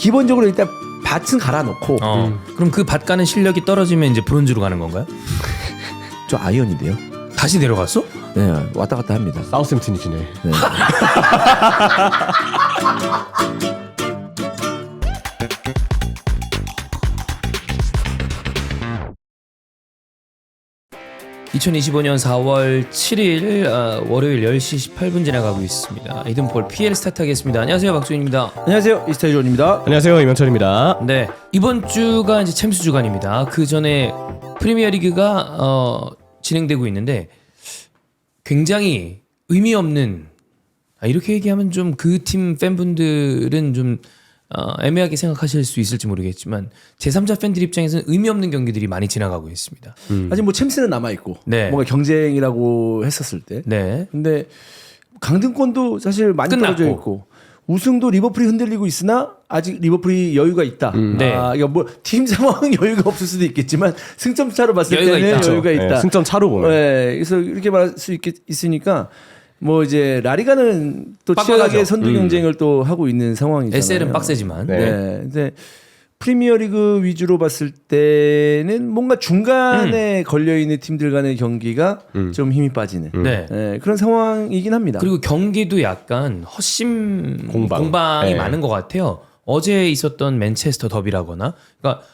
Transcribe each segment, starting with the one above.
기본적으로 일단 밭은 갈아놓고 그럼 그 밭 가는 실력이 떨어지면 이제 브론즈로 가는 건가요? 저 아이언인데요. 다시 내려갔어? 네, 왔다 갔다 합니다. 사우샘튼이시네. 네. 2025년 4월 7일 월요일 10시 18분 지나가고 있습니다. 이든볼 PL 스타트 하겠습니다. 안녕하세요, 박수인입니다. 안녕하세요, 이스타일존입니다. 안녕하세요, 이명철입니다. 네, 이번 주가 이제 챔스 주간입니다. 그 전에 프리미어리그가 진행되고 있는데 굉장히 의미 없는, 이렇게 얘기하면 좀 그 팀 팬분들은 좀 애매하게 생각하실 수 있을지 모르겠지만 제3자 팬들 입장에서는 의미 없는 경기들이 많이 지나가고 있습니다. 아직 뭐 챔스는 남아 있고, 네. 뭔가 경쟁이라고 했었을 때. 네, 근데 강등권도 사실 많이 끝났고. 떨어져 있고, 우승도 리버풀이 흔들리고 있으나 아직 리버풀이 여유가 있다. 네. 이거 뭐 팀 상황은 여유가 없을 수도 있겠지만 승점 차로 봤을 여유가 때는 있다. 여유가 있다. 네, 승점 차로 보면. 네, 그래서 이렇게 말할 수 있으니까 뭐 이제 라리가는 또 빡빡하죠. 치열하게 선두 경쟁을 또 하고 있는 상황이잖아요. SL은 빡세지만. 네. 네. 근데 프리미어리그 위주로 봤을 때는 뭔가 중간에 걸려 있는 팀들 간의 경기가 좀 힘이 빠지는 네. 네, 그런 상황이긴 합니다. 그리고 경기도 약간 헛심 공방이 네. 많은 것 같아요. 어제 있었던 맨체스터 더비라거나, 그러니까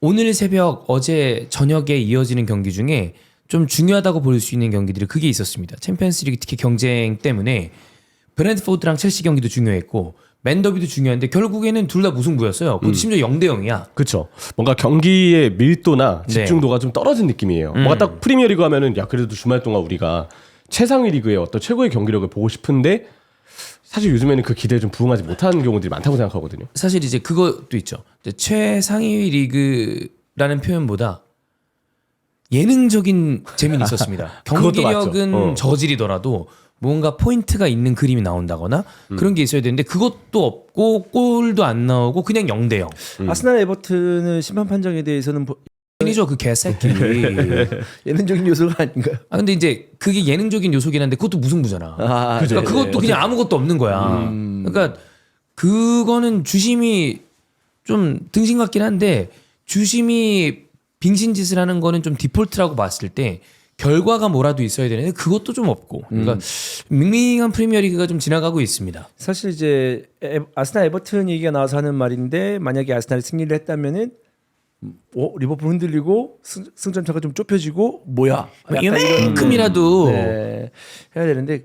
오늘 새벽 어제 저녁에 이어지는 경기 중에 좀 중요하다고 볼 수 있는 경기들이 그게 있었습니다. 챔피언스리그 특히 경쟁 때문에 브랜트포드랑 첼시 경기도 중요했고 맨더비도 중요한데 결국에는 둘 다 무승부였어요. 그것도 심지어 0대 0이야. 그렇죠. 뭔가 경기의 밀도나 네. 집중도가 좀 떨어진 느낌이에요. 뭔가 딱 프리미어리그 하면은 야 그래도 주말 동안 우리가 최상위 리그의 어떤 최고의 경기력을 보고 싶은데 사실 요즘에는 그 기대에 좀 부응하지 못하는 경우들이 많다고 생각하거든요. 사실 이제 그것도 있죠. 이제 최상위 리그라는 표현보다 예능적인 재미는 있었습니다. 그것도 경기력은 맞죠. 저질이더라도 뭔가 포인트가 있는 그림이 나온다거나 그런 게 있어야 되는데 그것도 없고 골도 안 나오고 그냥 0대 0. 아스날 에버튼은 심판 판정에 대해서는 이죠 그 개새끼. 예능적인 요소가 아닌가요? 근데 이제 그게 예능적인 요소긴 한데 그것도 무승부잖아. 그죠. 그러니까 그것도 그냥 아무것도 없는 거야. 그러니까 그거는 주심이 좀 등신 같긴 한데 주심이 빙신짓을 하는 거는 좀 디폴트라고 봤을 때 결과가 뭐라도 있어야 되는데 그것도 좀 없고, 그러니까 밍밍한 프리미어리그가 좀 지나가고 있습니다. 사실 이제 아스날 에버튼 얘기가 나와서 하는 말인데 만약에 아스날이 승리를 했다면은 리버풀 흔들리고 승점 차가 좀 좁혀지고 뭐야? 약간 이만큼이라도 네, 해야 되는데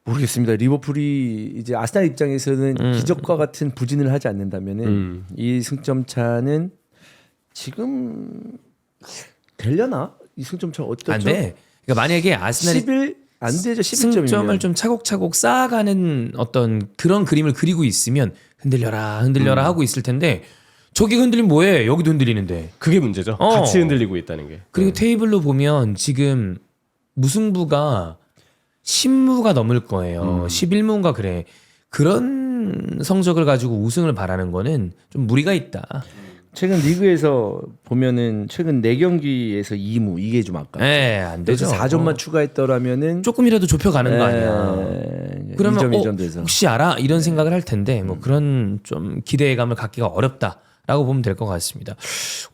모르겠습니다. 리버풀이 이제 아스날 입장에서는 기적과 같은 부진을 하지 않는다면은 이 승점 차는 지금 되려나? 이 승점 차 어떻죠? 안 돼. 그러니까 만약에 아스날이 11 안 되죠. 11점이면 승점을 좀 차곡차곡 쌓아가는 어떤 그런 그림을 그리고 있으면 흔들려라 하고 있을 텐데 저기 흔들리면 뭐해? 여기도 흔들리는데. 그게 문제죠. 같이 흔들리고 있다는 게. 그리고 테이블로 보면 지금 무승부가 10무가 넘을 거예요. 11무인가 그래. 그런 성적을 가지고 우승을 바라는 거는 좀 무리가 있다. 최근 리그에서 보면은 최근 4경기에서 2무 이게 좀 아까. 네, 안 되죠. 4점만 추가했더라면은 조금이라도 좁혀가는 거 아니야. 그러면 2점 돼서. 혹시 알아? 이런 생각을 할 텐데 뭐 그런 좀 기대감을 갖기가 어렵다라고 보면 될 것 같습니다.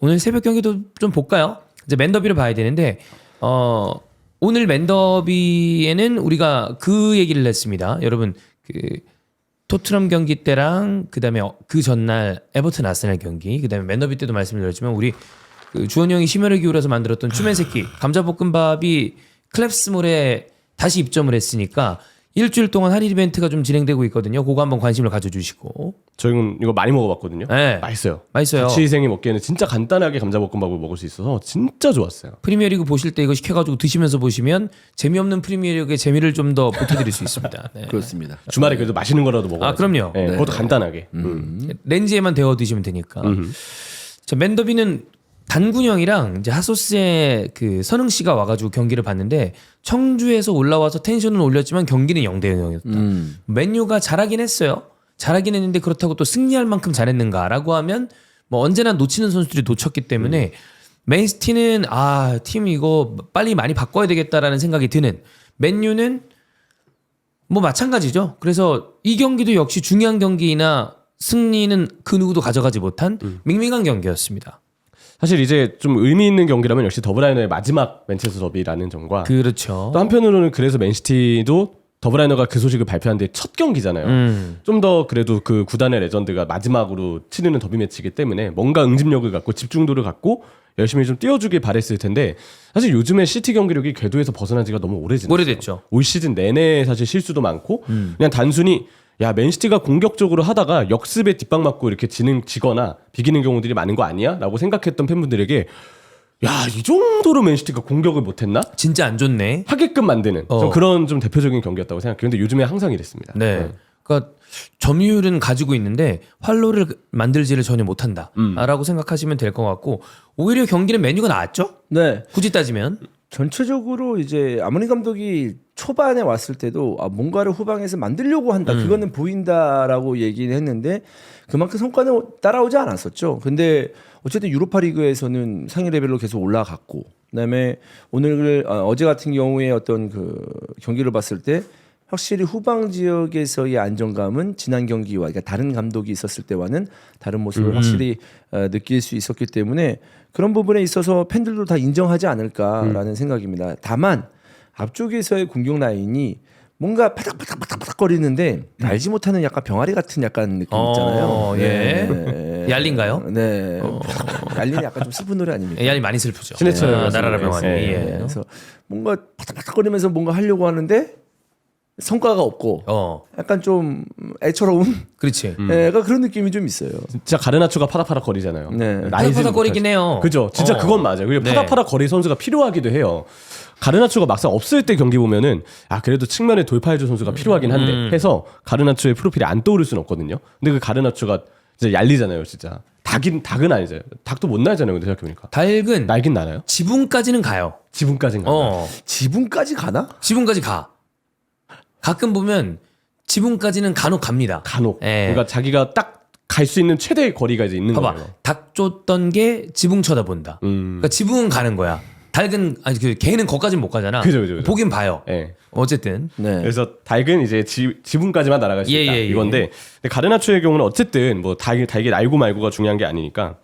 오늘 새벽 경기도 좀 볼까요? 이제 맨더비를 봐야 되는데 오늘 맨더비에는 우리가 그 얘기를 했습니다. 여러분 그 토트넘 경기 때랑 그다음에 그 전날 에버튼 아스날 경기, 그다음에 맨더비 때도 말씀드렸지만 우리 그 주원이 형이 심혈을 기울여서 만들었던 추맨 새끼 감자볶음밥이 클랩스몰에 다시 입점을 했으니까 일주일 동안 할인 이벤트가 좀 진행되고 있거든요. 그거 한번 관심을 가져주시고. 저희는 이거 많이 먹어봤거든요. 네. 맛있어요. 맛있어요. 자취생이 먹기에는 진짜 간단하게 감자볶음밥을 먹을 수 있어서 진짜 좋았어요. 프리미어리그 보실 때 이거 시켜가지고 드시면서 보시면 재미없는 프리미어리그의 재미를 좀 더 보태드릴 수 있습니다. 네. 그렇습니다. 주말에 그래도 맛있는 거라도 먹어요. 아, 그럼요. 네, 그것도 간단하게. 렌즈에만 데워 드시면 되니까. 자, 맨더비는 단군형이랑 이제 하소스의 그 선흥 씨가 와가지고 경기를 봤는데 청주에서 올라와서 텐션은 올렸지만 경기는 0대 0이었다. 맨유가 잘하긴 했어요. 잘하긴 했는데 그렇다고 또 승리할 만큼 잘했는가라고 하면 뭐 언제나 놓치는 선수들이 놓쳤기 때문에 맨시티는 팀 이거 빨리 많이 바꿔야 되겠다라는 생각이 드는, 맨유는 뭐 마찬가지죠. 그래서 이 경기도 역시 중요한 경기이나 승리는 그 누구도 가져가지 못한 밍밍한 경기였습니다. 사실 이제 좀 의미 있는 경기라면 역시 더블라이너의 마지막 맨체스터 더비라는 점과 그렇죠. 또 한편으로는 그래서 맨시티도 더블라이너가 그 소식을 발표한 뒤에 첫 경기잖아요. 좀 더 그래도 그 구단의 레전드가 마지막으로 치르는 더비 매치이기 때문에 뭔가 응집력을 갖고 집중도를 갖고 열심히 좀 띄워주길 바랬을 텐데 사실 요즘에 시티 경기력이 궤도에서 벗어난 지가 너무 오래됐죠. 올 시즌 내내 사실 실수도 많고 그냥 단순히 야 맨시티가 공격적으로 하다가 역습에 뒷방맞고 이렇게 지거나 비기는 경우들이 많은 거 아니야? 라고 생각했던 팬분들에게 야 이 정도로 맨시티가 공격을 못했나? 진짜 안 좋네. 하게끔 만드는 좀 그런 좀 대표적인 경기였다고 생각해요. 근데 요즘에 항상 이랬습니다. 네. 그러니까 점유율은 가지고 있는데 활로를 만들지를 전혀 못한다라고 생각하시면 될 것 같고 오히려 경기는 메뉴가 나았죠. 네. 굳이 따지면 전체적으로 이제 아모니 감독이 초반에 왔을 때도 뭔가를 후방에서 만들려고 한다. 그거는 보인다라고 얘기는 했는데 그만큼 성과는 따라오지 않았었죠. 근데 어쨌든 유로파 리그에서는 상위 레벨로 계속 올라갔고 그다음에 오늘 어제 같은 경우에 어떤 그 경기를 봤을 때 확실히 후방 지역에서의 안정감은 지난 경기와 그러니까 다른 감독이 있었을 때와는 다른 모습을 확실히 느낄 수 있었기 때문에 그런 부분에 있어서 팬들도 다 인정하지 않을까라는 생각입니다. 다만 앞쪽에서의 공격 라인이 뭔가 파닥파닥 거리는데 알지 못하는 약간 병아리 같은 약간 느낌 있잖아요. 예. 네. 얄린가요? 네. 얄린이 약간 좀 슬픈 노래 아닙니까? 얄린 많이 슬프죠. 신해철 나라라 병아리. 네. 예. 그래서 뭔가 파닥파닥거리면서 뭔가 하려고 하는데 성과가 없고 약간 좀 애처로운 그렇지. 약간 그런 느낌이 좀 있어요. 진짜 가르나초가 파닥파닥 거리잖아요. 네. 파닥파닥 거리긴 해요. 그죠. 진짜 그건 맞아요. 그리고 네. 파닥파닥 거리 선수가 필요하기도 해요. 가르나초가 막상 없을 때 경기 보면은 그래도 측면에 돌파해줄 선수가 필요하긴 한데 해서 가르나초의 프로필이 안 떠오를 수는 없거든요. 근데 그 가르나초가 진짜 얄리잖아요, 진짜. 닭은 아니죠. 닭도 못 날잖아요, 근데 생각해보니까. 닭은 날긴 나나요? 지붕까지는 가요. 지붕까지는 가나요? 지붕까지 가나? 지붕까지 가. 가끔 보면 지붕까지는 간혹 갑니다. 간혹. 예. 그러니까 자기가 딱 갈 수 있는 최대의 거리가 이제 있는 봐봐. 거예요. 닭 쫓던 게 지붕 쳐다본다. 그러니까 지붕은 가는 거야. 닭은 걔는 거기까지는 못 가잖아. 그죠. 보긴 봐요. 예. 어쨌든 네. 그래서 닭은 이제 지붕까지만 날아갈 수 있다. 이건데 근데 가르나초의 경우는 어쨌든 뭐 닭이 날고 말고가 중요한 게 아니니까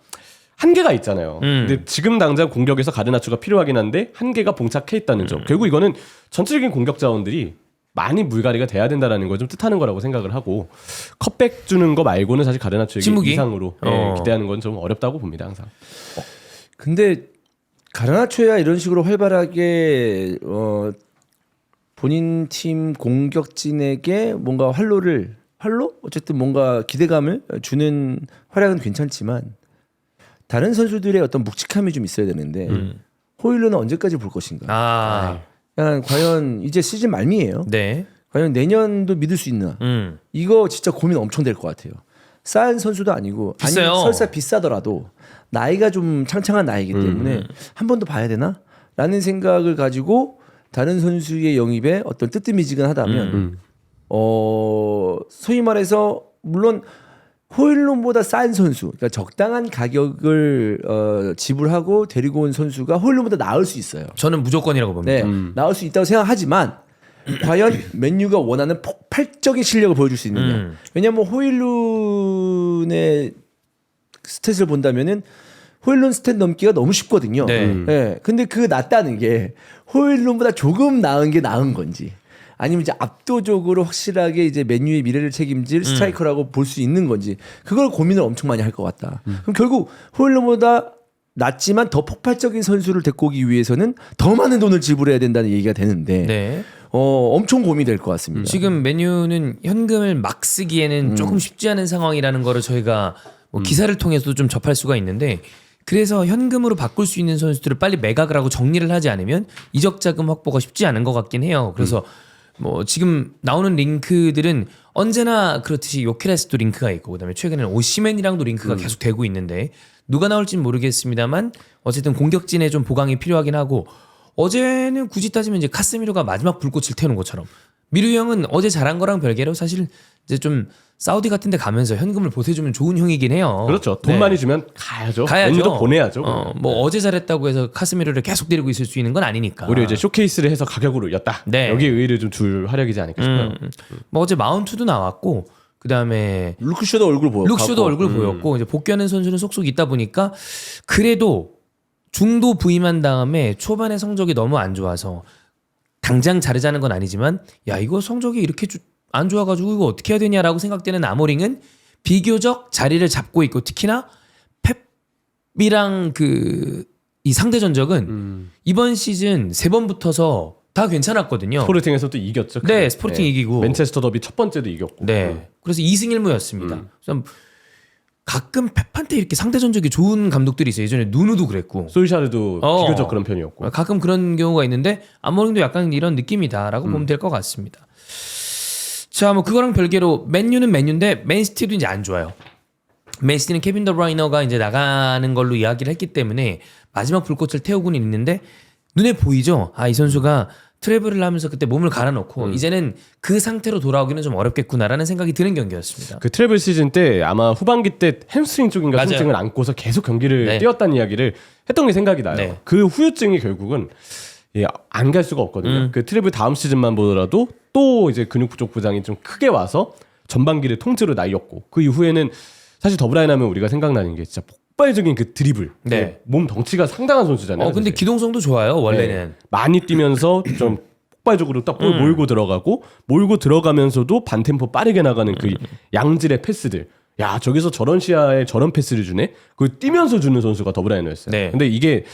한계가 있잖아요. 근데 지금 당장 공격에서 가르나초가 필요하긴 한데 한계가 봉착해 있다는 점. 결국 이거는 전체적인 공격 자원들이 많이 물갈이가 돼야 된다라는 걸 좀 뜻하는 거라고 생각을 하고 컵백 주는 거 말고는 사실 가르나초에게 침묵이? 이상으로 기대하는 건 좀 어렵다고 봅니다 항상. 근데 가르나초야 이런 식으로 활발하게 본인 팀 공격진에게 뭔가 활로 어쨌든 뭔가 기대감을 주는 활약은 괜찮지만 다른 선수들의 어떤 묵직함이 좀 있어야 되는데 호일루는 언제까지 볼 것인가? 과연 이제 시즌 말미에요. 네. 과연 내년도 믿을 수 있나? 이거 진짜 고민 엄청 될 것 같아요. 싼 선수도 아니고 비싸요. 아니 설사 비싸더라도 나이가 좀 창창한 나이기 때문에 한 번 더 봐야 되나? 라는 생각을 가지고 다른 선수의 영입에 어떤 뜨뜻미지근하다면 소위 말해서 물론 호일론보다 싼 선수, 그러니까 적당한 가격을 지불하고 데리고 온 선수가 호일론보다 나을 수 있어요. 저는 무조건이라고 봅니다. 네, 나올 수 있다고 생각하지만 과연 맨유가 원하는 폭발적인 실력을 보여줄 수 있느냐? 왜냐하면 호일룬의 스탯을 본다면은 호일룬 스탯 넘기가 너무 쉽거든요. 네. 근데 그 낫다는 게 호일룬보다 조금 나은 게 나은 건지. 아니면 이제 압도적으로 확실하게 이제 맨유의 미래를 책임질 스트라이커라고 볼 수 있는 건지 그걸 고민을 엄청 많이 할 것 같다. 그럼 결국 호일룬보다 낮지만 더 폭발적인 선수를 데리고 오기 위해서는 더 많은 돈을 지불해야 된다는 얘기가 되는데 네. 엄청 고민이 될 것 같습니다. 지금 메뉴는 현금을 막 쓰기에는 조금 쉽지 않은 상황이라는 거를 저희가 뭐 기사를 통해서도 좀 접할 수가 있는데 그래서 현금으로 바꿀 수 있는 선수들을 빨리 매각을 하고 정리를 하지 않으면 이적 자금 확보가 쉽지 않은 것 같긴 해요. 그래서 뭐 지금 나오는 링크들은 언제나 그렇듯이 요케레스도 링크가 있고 그다음에 최근에는 오시맨이랑도 링크가 계속 되고 있는데 누가 나올지는 모르겠습니다만 어쨌든 공격진에 좀 보강이 필요하긴 하고 어제는 굳이 따지면 이제 카스미로가 마지막 불꽃을 태우는 것처럼 미루 형은 어제 잘한 거랑 별개로 사실 이제 좀 사우디 같은 데 가면서 현금을 보태주면 좋은 형이긴 해요. 그렇죠. 돈 네. 많이 주면 가야죠. 가야죠. 맨유도 보내야죠. 뭐 어제 잘했다고 해서 카스미로를 계속 데리고 있을 수 있는 건 아니니까. 오히려 이제 쇼케이스를 해서 가격을 올렸다. 네. 여기에 의의를 좀 줄 활약이지 않을까 싶어요. 뭐 어제 마운트도 나왔고 그다음에 룩쇼도 얼굴 보였고. 룩쇼도 얼굴 보였고 이제 복귀하는 선수는 속속 있다 보니까 그래도 중도 부임한 다음에 초반에 성적이 너무 안 좋아서 당장 자르자는 건 아니지만 야 이거 성적이 이렇게 안 좋아가지고 이거 어떻게 해야 되냐라고 생각되는 아모링은 비교적 자리를 잡고 있고 특히나 펩이랑 이 상대 전적은 이번 시즌 3번 붙어서 다 괜찮았거든요. 스포르팅에서 또 이겼죠. 네, 스포르팅 이기고 맨체스터 더비 첫 번째도 이겼고. 네. 그래서 2승 1무였습니다. 가끔 펩한테 이렇게 상대 전적이 좋은 감독들이 있어요. 예전에 누누도 그랬고. 솔샤르도 비교적 그런 편이었고. 가끔 그런 경우가 있는데 아모링도 약간 이런 느낌이다라고 보면 될 것 같습니다. 자, 뭐 그거랑 별개로 맨유는 맨유인데 맨시티도 이제 안 좋아요. 맨시티는 케빈 더브라이너가 이제 나가는 걸로 이야기를 했기 때문에 마지막 불꽃을 태우고는 있는데 눈에 보이죠? 아, 이 선수가 트래블을 하면서 그때 몸을 갈아놓고 이제는 그 상태로 돌아오기는 좀 어렵겠구나라는 생각이 드는 경기였습니다. 그 트래블 시즌 때 아마 후반기 때 햄스트링 쪽인가 맞아요. 통증을 안고서 계속 경기를 네. 뛰었다는 이야기를 했던 게 생각이 나요. 네. 그 후유증이 결국은 안 갈 수가 없거든요. 그 트래블 다음 시즌만 보더라도 또 이제 근육 부족 부상이 좀 크게 와서 전반기를 통째로 날렸고 그 이후에는 사실 더브라인 하면 우리가 생각나는 게 진짜 폭발적인 그 드리블. 네. 몸 덩치가 상당한 선수잖아요. 근데 사실. 기동성도 좋아요, 원래는. 네. 많이 뛰면서 좀 폭발적으로 딱 볼 몰고 들어가고 몰고 들어가면서도 반템포 빠르게 나가는 그 양질의 패스들. 야, 저기서 저런 시야에 저런 패스를 주네. 그걸 뛰면서 주는 선수가 더브라이너였어요. 네. 근데 이게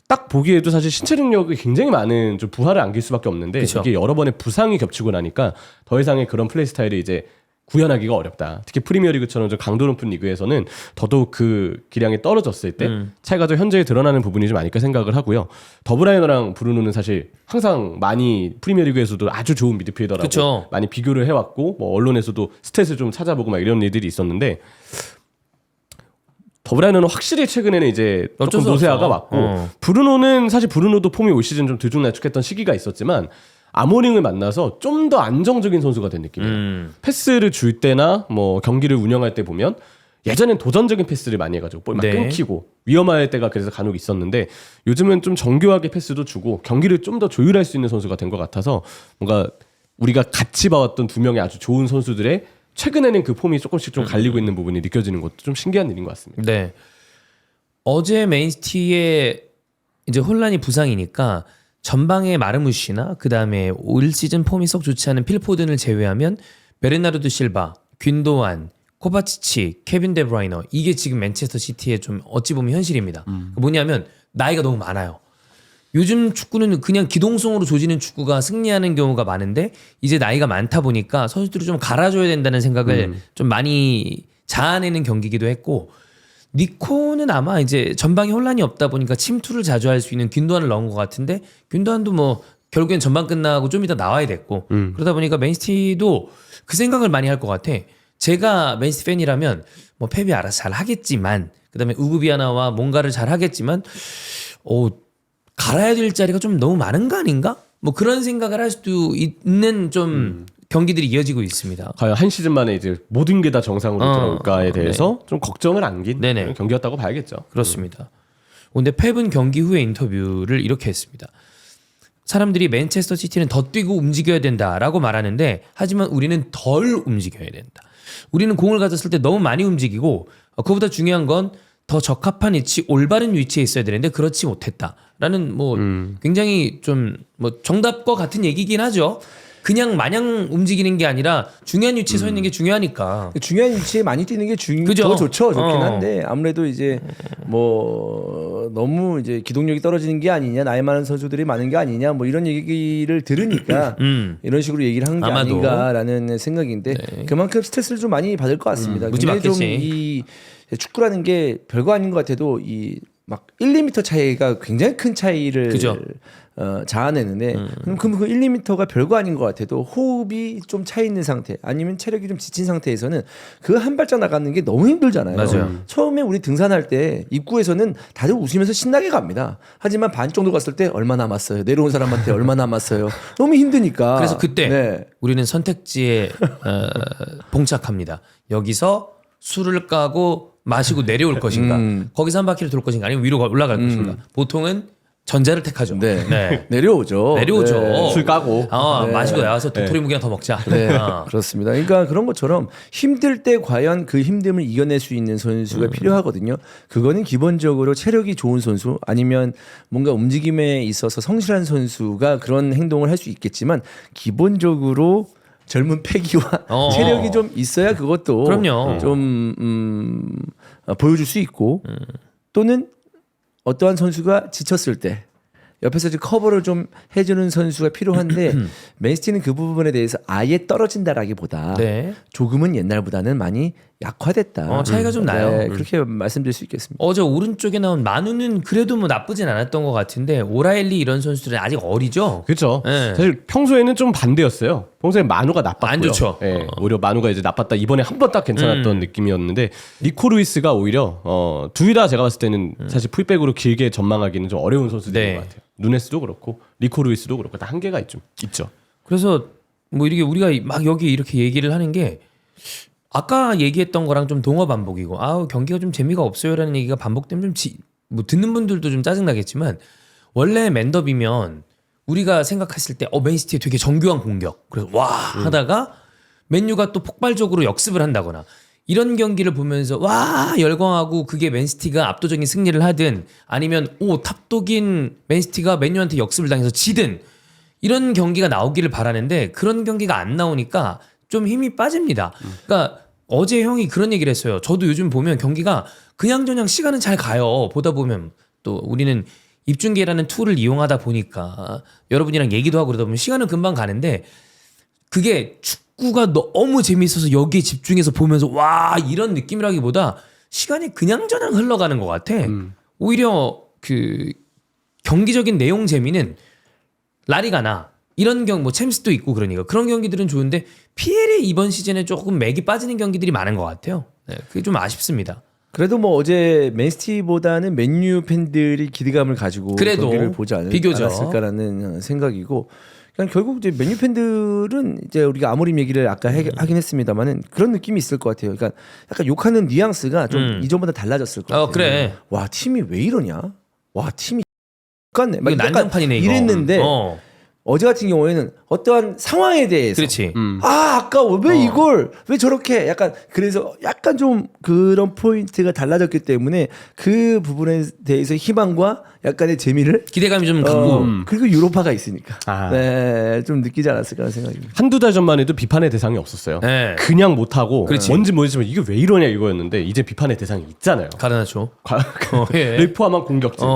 딱 보기에도 사실 신체 능력이 굉장히 많은 좀 부하를 안길 수밖에 없는데 그쵸. 이게 여러 번의 부상이 겹치고 나니까 더 이상의 그런 플레이 스타일을 이제 구현하기가 어렵다. 특히 프리미어리그처럼 좀 강도 높은 리그에서는 더더욱 그 기량이 떨어졌을 때 차이가 좀 현저히 드러나는 부분이 좀 아닐까 생각을 하고요. 더브라이너랑 브루노는 사실 항상 많이 프리미어리그에서도 아주 좋은 미드필더라고 그쵸. 많이 비교를 해왔고 뭐 언론에서도 스탯을 좀 찾아보고 막 이런 일들이 있었는데 더브라이너는 확실히 최근에는 이제 어쩔 조금 수 노세화가 없어. 왔고 브루노는 사실 브루노도 폼이 올 시즌 좀 들쭉날쭉했던 시기가 있었지만 아모링을 만나서 좀 더 안정적인 선수가 된 느낌이에요. 패스를 줄 때나 뭐 경기를 운영할 때 보면 예전엔 도전적인 패스를 많이 해가지고 볼 막 네. 끊기고 위험할 때가 그래서 간혹 있었는데 요즘은 좀 정교하게 패스도 주고 경기를 좀 더 조율할 수 있는 선수가 된 것 같아서 뭔가 우리가 같이 봐왔던 두 명의 아주 좋은 선수들의 최근에는 그 폼이 조금씩 좀 갈리고 있는 부분이 느껴지는 것도 좀 신기한 일인 것 같습니다. 네. 어제 맨시티의 이제 혼란이 부상이니까 전방에 마르무시나 그다음에 올 시즌 폼이 썩 좋지 않은 필포든을 제외하면 베르나르도 실바, 균도안, 코바치치, 케빈 데브라이너 이게 지금 맨체스터 시티의 좀 어찌 보면 현실입니다. 뭐냐면 나이가 너무 많아요. 요즘 축구는 그냥 기동성으로 조지는 축구가 승리하는 경우가 많은데 이제 나이가 많다 보니까 선수들이 좀 갈아줘야 된다는 생각을 좀 많이 자아내는 경기기도 했고 니코는 아마 이제 전방에 혼란이 없다 보니까 침투를 자주 할 수 있는 균도안을 넣은 것 같은데 균도안도 뭐 결국엔 전반 끝나고 좀 이따 나와야 됐고 그러다 보니까 맨시티도 그 생각을 많이 할 것 같아. 제가 맨시티 팬이라면 뭐 펩이 알아서 잘 하겠지만 그다음에 우그비아나와 뭔가를 잘 하겠지만 갈아야 될 자리가 좀 너무 많은 거 아닌가? 뭐 그런 생각을 할 수도 있는 좀 경기들이 이어지고 있습니다. 과연 한 시즌 만에 이제 모든 게 다 정상으로 들어올까에 대해서 좀 걱정을 안긴 네네. 경기였다고 봐야겠죠. 그렇습니다. 근데 펩은 경기 후에 인터뷰를 이렇게 했습니다. 사람들이 맨체스터 시티는 더 뛰고 움직여야 된다라고 말하는데 하지만 우리는 덜 움직여야 된다. 우리는 공을 가졌을 때 너무 많이 움직이고 그보다 중요한 건 더 적합한 위치, 올바른 위치에 있어야 되는데 그렇지 못했다라는 뭐 굉장히 좀 뭐 정답과 같은 얘기긴 하죠. 그냥 마냥 움직이는 게 아니라 중요한 위치에 서 있는 게 중요하니까. 중요한 위치에 많이 뛰는 게 그죠? 더 좋긴 한데 아무래도 이제 뭐 너무 이제 기동력이 떨어지는 게 아니냐, 나이 많은 선수들이 많은 게 아니냐, 뭐 이런 얘기를 들으니까 이런 식으로 얘기를 한 게 아마도. 아닌가라는 생각인데 그만큼 스트레스를 좀 많이 받을 것 같습니다. 무지 굉장히 좀 받겠지. 이 축구라는 게 별거 아닌 것 같아도 이 막 1, 2m 차이가 굉장히 큰 차이를 그죠. 자아내는데 그럼 그 1, 2m가 별거 아닌 것 같아도 호흡이 좀 차 있는 상태 아니면 체력이 좀 지친 상태에서는 그 한 발짝 나가는 게 너무 힘들잖아요. 맞아요. 처음에 우리 등산할 때 입구에서는 다들 웃으면서 신나게 갑니다. 하지만 반 정도 갔을 때 얼마 남았어요. 내려온 사람한테 얼마 남았어요. 너무 힘드니까. 그래서 그때 네. 우리는 선택지에 봉착합니다. 여기서 술을 까고 마시고 내려올 것인가, 거기서 한 바퀴를 돌 것인가, 아니면 위로 올라갈 것인가. 보통은 전자를 택하죠. 네. 내려오죠. 내려오죠. 네. 술 까고. 마시고 나와서 도토리 묵이나 더 먹자. 네, 그렇습니다. 그러니까 그런 것처럼 힘들 때 과연 그 힘듦을 이겨낼 수 있는 선수가 필요하거든요. 그거는 기본적으로 체력이 좋은 선수 아니면 뭔가 움직임에 있어서 성실한 선수가 그런 행동을 할 수 있겠지만 기본적으로 젊은 패기와 체력이 좀 있어야 그것도 그럼요. 좀 보여줄 수 있고 또는 어떠한 선수가 지쳤을 때 옆에서 이제 커버를 좀 해주는 선수가 필요한데 맨시티는 그 부분에 대해서 아예 떨어진다라기보다 네. 조금은 옛날보다는 많이 약화됐다. 차이가 좀 나요. 네, 그렇게 말씀드릴 수 있겠습니다. 어제 오른쪽에 나온 마누는 그래도 뭐 나쁘진 않았던 것 같은데 오라일리 이런 선수들은 아직 어리죠. 그렇죠. 네. 사실 평소에는 좀 반대였어요. 평소에 마누가 나빴고요. 안 좋죠. 예, 오히려 마누가 이제 나빴다. 이번에 한 번 딱 괜찮았던 느낌이었는데 니코 루이스가 오히려 둘 다 제가 봤을 때는 사실 풀백으로 길게 전망하기는 좀 어려운 선수들인 네. 것 같아요. 누네스도 그렇고 니코 루이스도 그렇고 다 한계가 있죠. 그래서 뭐 이렇게 우리가 막 여기 이렇게 얘기를 하는 게 아까 얘기했던 거랑 좀 동어 반복이고 경기가 좀 재미가 없어요라는 얘기가 반복되면 뭐 듣는 분들도 좀 짜증나겠지만 원래 맨더비면 우리가 생각했을 때 맨시티 되게 정교한 공격 그래서 와 하다가 맨유가 또 폭발적으로 역습을 한다거나 이런 경기를 보면서 와 열광하고 그게 맨시티가 압도적인 승리를 하든 아니면 탑독인 맨시티가 맨유한테 역습을 당해서 지든 이런 경기가 나오기를 바라는데 그런 경기가 안 나오니까 좀 힘이 빠집니다. 그러니까 어제 형이 그런 얘기를 했어요. 저도 요즘 보면 경기가 그냥저냥 시간은 잘 가요. 보다 보면 또 우리는 입중계라는 툴을 이용하다 보니까 여러분이랑 얘기도 하고 그러다 보면 시간은 금방 가는데 그게 축구가 너무 재미있어서 여기에 집중해서 보면서 와 이런 느낌이라기보다 시간이 그냥저냥 흘러가는 것 같아. 오히려 그 경기적인 내용 재미는 라리가나 이런 뭐 챔스도 있고 그러니까 그런 경기들은 좋은데 PL의 이번 시즌에 조금 맥이 빠지는 경기들이 많은 것 같아요. 네, 그게 좀 아쉽습니다. 그래도 뭐 어제 맨시티보다는 맨유 팬들이 기대감을 가지고 그래도 경기를 보지 비교죠. 않았을까라는 생각이고 그냥 결국 이제 맨유 팬들은 이제 우리가 아무리 얘기를 아까 하긴 했습니다만은 그런 느낌이 있을 것 같아요. 그러니까 약간 욕하는 뉘앙스가 좀 이전보다 달라졌을 것 같아요. 그래. 와 팀이 왜 이러냐? 와 팀이 같네. 이거 난장판이네 이거. 이랬는데 어제 같은 경우에는 어떠한 상황에 대해서 그렇지. 아까 왜 이걸 왜 저렇게 약간 그래서 약간 좀 그런 포인트가 달라졌기 때문에 그 부분에 대해서 희망과 약간의 재미를 기대감이 좀 갖고 그리고 유로파가 있으니까 아. 좀 느끼지 않았을까 하는 생각입니다. 한두 달 전만 해도 비판의 대상이 없었어요. 네. 그냥 못하고 그렇지. 뭔지 모르지만 이게 왜 이러냐 이거였는데 이제 비판의 대상이 있잖아요. 가르나초. 예. 르포함한 공격진.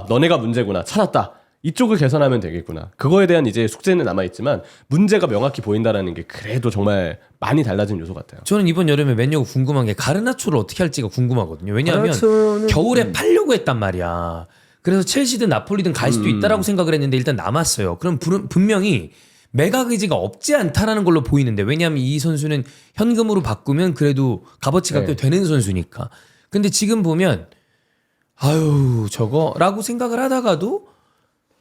너네가 문제구나. 찾았다. 이쪽을 개선하면 되겠구나. 그거에 대한 이제 숙제는 남아있지만 문제가 명확히 보인다라는 게 그래도 정말 많이 달라진 요소 같아요. 저는 이번 여름에 맨유가 궁금한 게 가르나초를 어떻게 할지가 궁금하거든요. 왜냐하면 가르나초는 겨울에 팔려고 했단 말이야. 그래서 첼시든 나폴리든 갈 수도 있다라고 생각을 했는데 일단 남았어요. 그럼 분명히 매각 의지가 없지 않다라는 걸로 보이는데 왜냐하면 이 선수는 현금으로 바꾸면 그래도 값어치가 꽤 되는 선수니까. 근데 지금 보면 저거라고 생각을 하다가도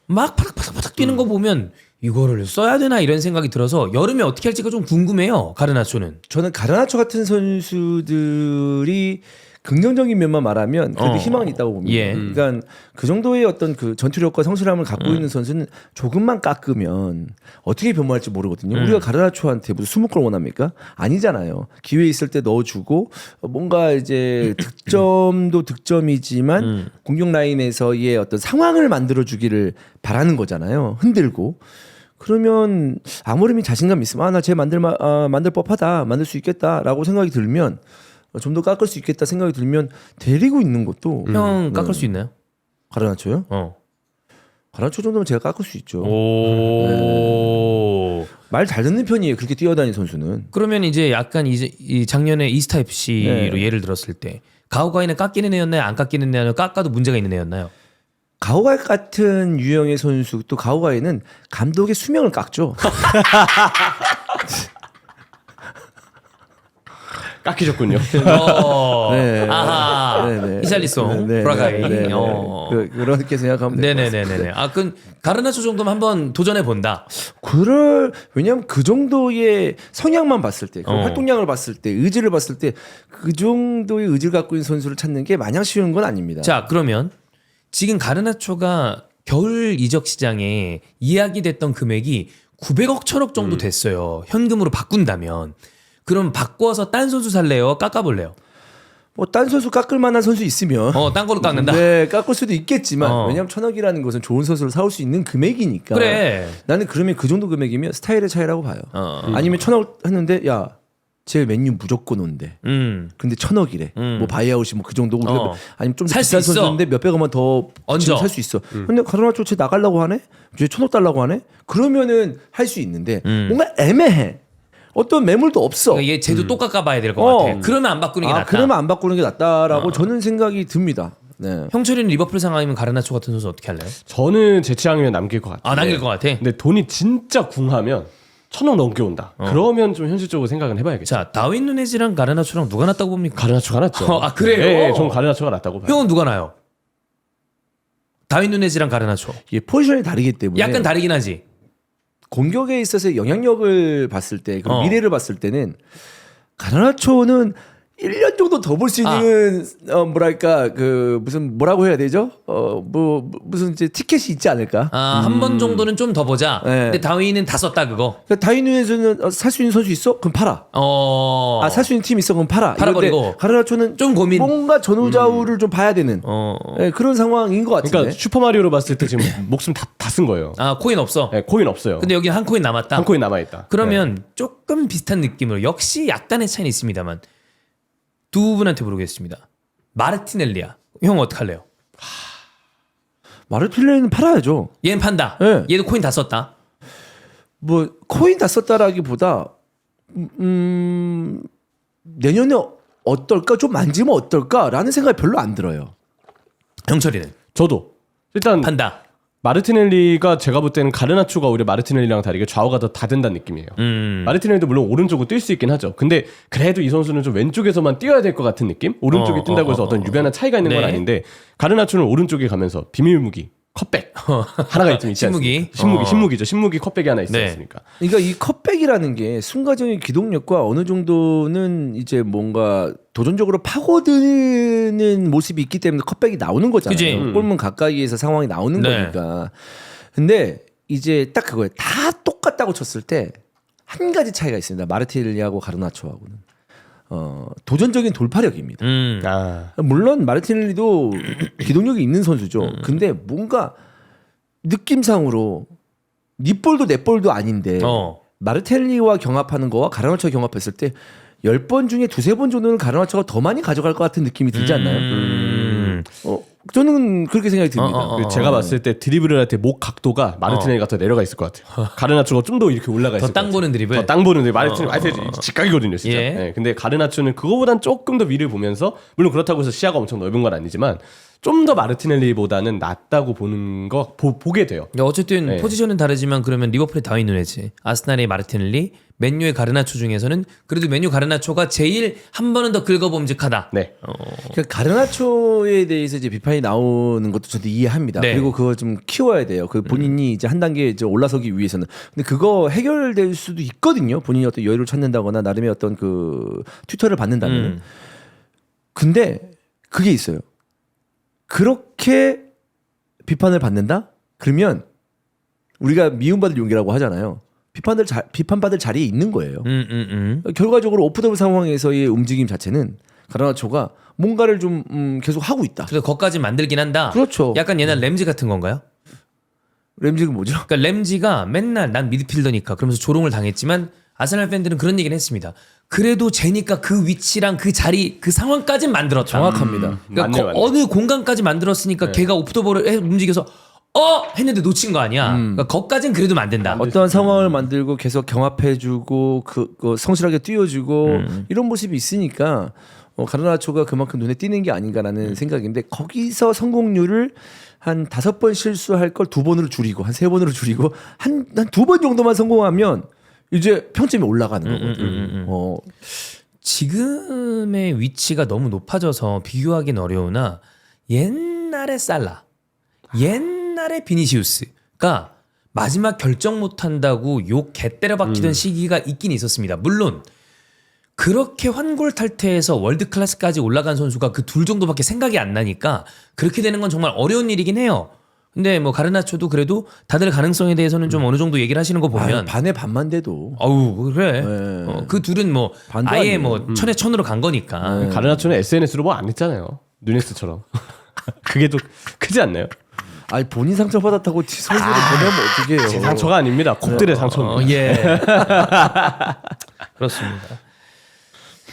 막 파닥파닥 뛰는 거 보면 이거를 써야 되나 이런 생각이 들어서 여름에 어떻게 할지가 좀 궁금해요. 가르나초는. 저는 가르나초 같은 선수들이 긍정적인 면만 말하면 그래도 희망은 있다고 봅니다. 예. 그러니까 그 정도의 어떤 그 전투력과 성실함을 갖고 있는 선수는 조금만 깎으면 어떻게 변모할지 모르거든요. 우리가 가르나초한테 무슨 20골 원합니까? 아니잖아요. 기회 있을 때 넣어주고 뭔가 이제 득점도 득점이지만 공격 라인에서의 어떤 상황을 만들어주기를 바라는 거잖아요. 흔들고. 그러면 아무리 자신감 있으면 나 쟤 만들 법하다, 만들 수 있겠다라고 생각이 들면 좀 더 깎을 수 있겠다 생각이 들면 데리고 있는 것도 형 깎을 수 있나요? 가르나초요? 가르나초 정도면 제가 깎을 수 있죠. 말 잘 듣는 편이에요. 그렇게 뛰어다니는 선수는. 그러면 이제 약간 이제 이 작년에 이스타 FC로 예를 들었을 때 가오가이는 깎이는 애였나요? 안 깎이는 애였나요? 깎아도 문제가 있는 애였나요? 가오가이 같은 유형의 선수 또 가오가이는 감독의 수명을 깎죠. 깎이셨군요. 네. 아하. 네네. 히샬리송, 네, 브라가이. 네, 네, 네. 그렇게 생각하면 될 것 같습니다. 네네네네. 그 가르나초 정도면 한번 도전해 본다. 왜냐하면 그 정도의 성향만 봤을 때, 그 활동량을 봤을 때, 의지를 봤을 때 그 정도의 의지를 갖고 있는 선수를 찾는 게 마냥 쉬운 건 아닙니다. 자, 그러면 지금 가르나초가 겨울 이적 시장에 이야기됐던 금액이 900억 1000억 정도 됐어요. 현금으로 바꾼다면. 그럼 바꿔서 딴 선수 살래요? 깎아볼래요? 뭐 딴 선수 깎을 만한 선수 있으면 딴 걸로 깎는다. 네, 깎을 수도 있겠지만 왜냐하면 1000억이라는 것은 좋은 선수를 사올 수 있는 금액이니까. 그래. 나는 그러면 그 정도 금액이면 스타일의 차이라고 봐요. 아니면 1000억 했는데 야, 쟤 맨유 무조건 온대. 근데 1000억이래. 뭐 바이아웃이 뭐 그 정도고 우리가 아니면 좀 더 살수 비싼 있어. 선수인데 몇백억만 더 얹어. 살 수 있어. 근데 가르나초 쟤 나가려고 하네? 쟤 1000억 달라고 하네? 그러면은 할 수 있는데 뭔가 애매해. 어떤 매물도 없어. 그러니까 얘 쟤도 또 깎아봐야 될 것 같아. 그러면 안 바꾸는 게 낫다. 그러면 안 바꾸는 게 낫다라고 저는 생각이 듭니다. 네. 형철이는 리버풀 상황이면 가르나초 같은 선수 어떻게 할래요? 저는 제 취향이면 남길 것 같아요. 남길 것 같아. 근데 돈이 진짜 궁하면 1000억 넘게 온다. 그러면 좀 현실적으로 생각은 해봐야겠죠. 자, 다윈 누네즈랑 가르나초랑 누가 낫다고 봅니까? 가르나초가 낫죠. 아, 그래요? 네, 전 가르나초가 낫다고 봐요. 형은 누가 나요? 다윈 누네즈랑 가르나초. 이게 포지션이 다르기 때문에 약간 다르긴 하지. 공격에 있어서 영향력을 봤을 때 그리고 미래를 봤을 때는 가르나초는 1년 정도 더 볼 수 있는 뭐랄까 그 무슨 뭐라고 해야 되죠? 무슨 이제 티켓이 있지 않을까? 한 번 정도는 좀 더 보자. 네. 근데 다윈은 다 썼다 그거. 그러니까 다이누에서는 살 수 있는 선수 있어? 그럼 팔아. 살 수 있는 팀 있어? 그럼 팔아. 팔아버리고. 이런데 가르나초는 좀 고민. 뭔가 전후좌우를 좀 봐야 되는 네, 그런 상황인 것 같은데. 그러니까 슈퍼마리오로 봤을 때 지금 목숨 다 쓴 거예요. 코인 없어. 네, 코인 없어요. 근데 여기 한 코인 남았다. 한 코인 남아있다. 그러면 조금 비슷한 느낌으로 역시 약간의 차이는 있습니다만 두 분한테 물어보겠습니다. 마르티넬리야. 형 어떡할래요? 마르틸레는 팔아야죠. 얘는 판다. 네. 얘도 코인 다 썼다. 뭐 코인 다 썼다라기보다 내년에 어떨까? 좀 만지면 어떨까라는 생각이 별로 안 들어요. 형철이는 저도 일단 판다. 마르티넬리가 제가 볼 때는 가르나초가 오히려 마르티넬리랑 다르게 좌우가 더 다 된다는 느낌이에요. 마르티넬리도 물론 오른쪽으로 뛸 수 있긴 하죠. 근데 그래도 이 선수는 좀 왼쪽에서만 뛰어야 될 것 같은 느낌? 오른쪽에 뛴다고 해서 어떤 유변한 차이가 있는 건 네. 아닌데 가르나초는 오른쪽에 가면서 비밀 무기 컵백 하나가 좀 있지 신무기. 않습니까? 신무기죠. 신무기 컵백이 하나 있지 네. 않습니까? 그러니까 이 컵백이라는 게 순간적인 기동력과 어느 정도는 이제 뭔가 도전적으로 파고드는 모습이 있기 때문에 컵백이 나오는 거잖아요. 그치? 골문 가까이에서 상황이 나오는 네. 거니까. 근데 이제 딱 그거예요. 다 똑같다고 쳤을 때 한 가지 차이가 있습니다. 마르티넬리하고 가르나초하고는 도전적인 돌파력입니다. 물론 마르티넬리도 기동력이 있는 선수죠. 근데 뭔가 느낌상으로 네 볼도 내 볼도 아닌데 마르텔리와 경합하는 거와 가르나초와 경합했을 때 10번 중에 2-3번 정도는 가르나초가 더 많이 가져갈 것 같은 느낌이 들지 않나요? 저는 그렇게 생각이 듭니다. 제가 봤을 때 드리블을 할 때 목 각도가 마르티넬리가 더 내려가 있을 것 같아요. 가르나초가 좀 더 이렇게 올라가 있을 것 더 땅 같아요. 보는 드리블. 더 땅 보는 드리블. 마르티넬리 직각이거든요, 진짜. 예. 네, 근데 가르나초는 그거보단 조금 더 위를 보면서 물론 그렇다고 해서 시야가 엄청 넓은 건 아니지만 좀 더 마르티넬리보다는 낫다고 보는 거 보게 돼요. 어쨌든 네. 포지션은 다르지만 그러면 리버풀의 다윈 누네즈, 아스날의 마르티넬리, 맨유의 가르나초 중에서는 그래도 맨유 가르나초가 제일 한 번은 더 긁어봄직하다. 네. 그러니까 가르나초에 대해서 이제 비판이 나오는 것도 저도 이해합니다. 네. 그리고 그거 좀 키워야 돼요. 그 본인이 이제 한 단계 이제 올라서기 위해서는. 근데 그거 해결될 수도 있거든요. 본인이 어떤 여유를 찾는다거나 나름의 어떤 그 튜터를 받는다면. 근데 그게 있어요. 그렇게 비판을 받는다? 그러면 우리가 미움받을 용기라고 하잖아요. 비판받을 자리에 있는 거예요. 결과적으로 오프더블 상황에서의 움직임 자체는 가르나초가 뭔가를 좀 계속 하고 있다. 그래서 거기까지 만들긴 한다. 그렇죠. 약간 옛날 램지 같은 건가요? 램지가 뭐죠? 그러니까 램지가 맨날 난 미드필더니까 그러면서 조롱을 당했지만 아스날 팬들은 그런 얘기를 했습니다. 그래도 쟤니까 그 위치랑 그 자리 그 상황까지 만들었다. 정확합니다. 그러니까 맞네. 어느 공간까지 만들었으니까 걔가 오프더볼을 움직여서 했는데 놓친 거 아니야. 그러니까 거기까지는 그래도 만든다. 어떠한 상황을 만들고 계속 경합해주고 그 성실하게 뛰어주고 이런 모습이 있으니까 가르나초가 그만큼 눈에 띄는 게 아닌가라는 생각인데 거기서 성공률을 한 5번 실수할 걸 2번으로 줄이고 한 3번으로 줄이고 한 2번 정도만 성공하면 이제 평점이 올라가는 거거든. 지금의 위치가 너무 높아져서 비교하기는 어려우나 옛날의 살라, 옛날의 비니시우스가 마지막 결정 못한다고 욕 개때려 박히던 시기가 있긴 있었습니다. 물론 그렇게 환골탈태해서 월드클래스까지 올라간 선수가 그 둘 정도밖에 생각이 안 나니까 그렇게 되는 건 정말 어려운 일이긴 해요. 근데 뭐 가르나초도 그래도 다들 가능성에 대해서는 좀 어느 정도 얘기를 하시는 거 보면 반에 반만 돼도 어우 그래. 네. 그 둘은 뭐 반도 아예 아니에요. 뭐 천에 천으로 간 거니까. 가르나초는 SNS로 뭐 안 했잖아요. 누네스처럼. 그게 더 크지 않나요? 아니 본인 상처 받았다고 선수를 보내면 어떻게 해요? 제 상처가 아닙니다. 콕들의 상처입니다. 예. 그렇습니다.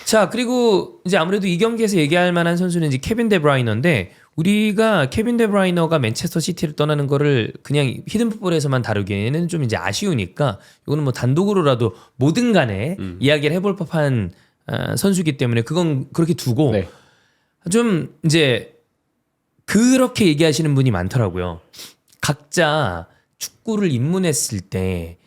자, 그리고 이제 아무래도 이 경기에서 얘기할 만한 선수는 이제 케빈 데브라이너인데 우리가 케빈 데브라이너가 맨체스터 시티를 떠나는 거를 그냥 히든 풋볼에서만 다루기에는 좀 이제 아쉬우니까 이거는 뭐 단독으로라도 뭐든 간에 이야기를 해볼 법한 선수이기 때문에 그건 그렇게 두고 네. 좀 이제 그렇게 얘기하시는 분이 많더라고요. 각자 축구를 입문했을 때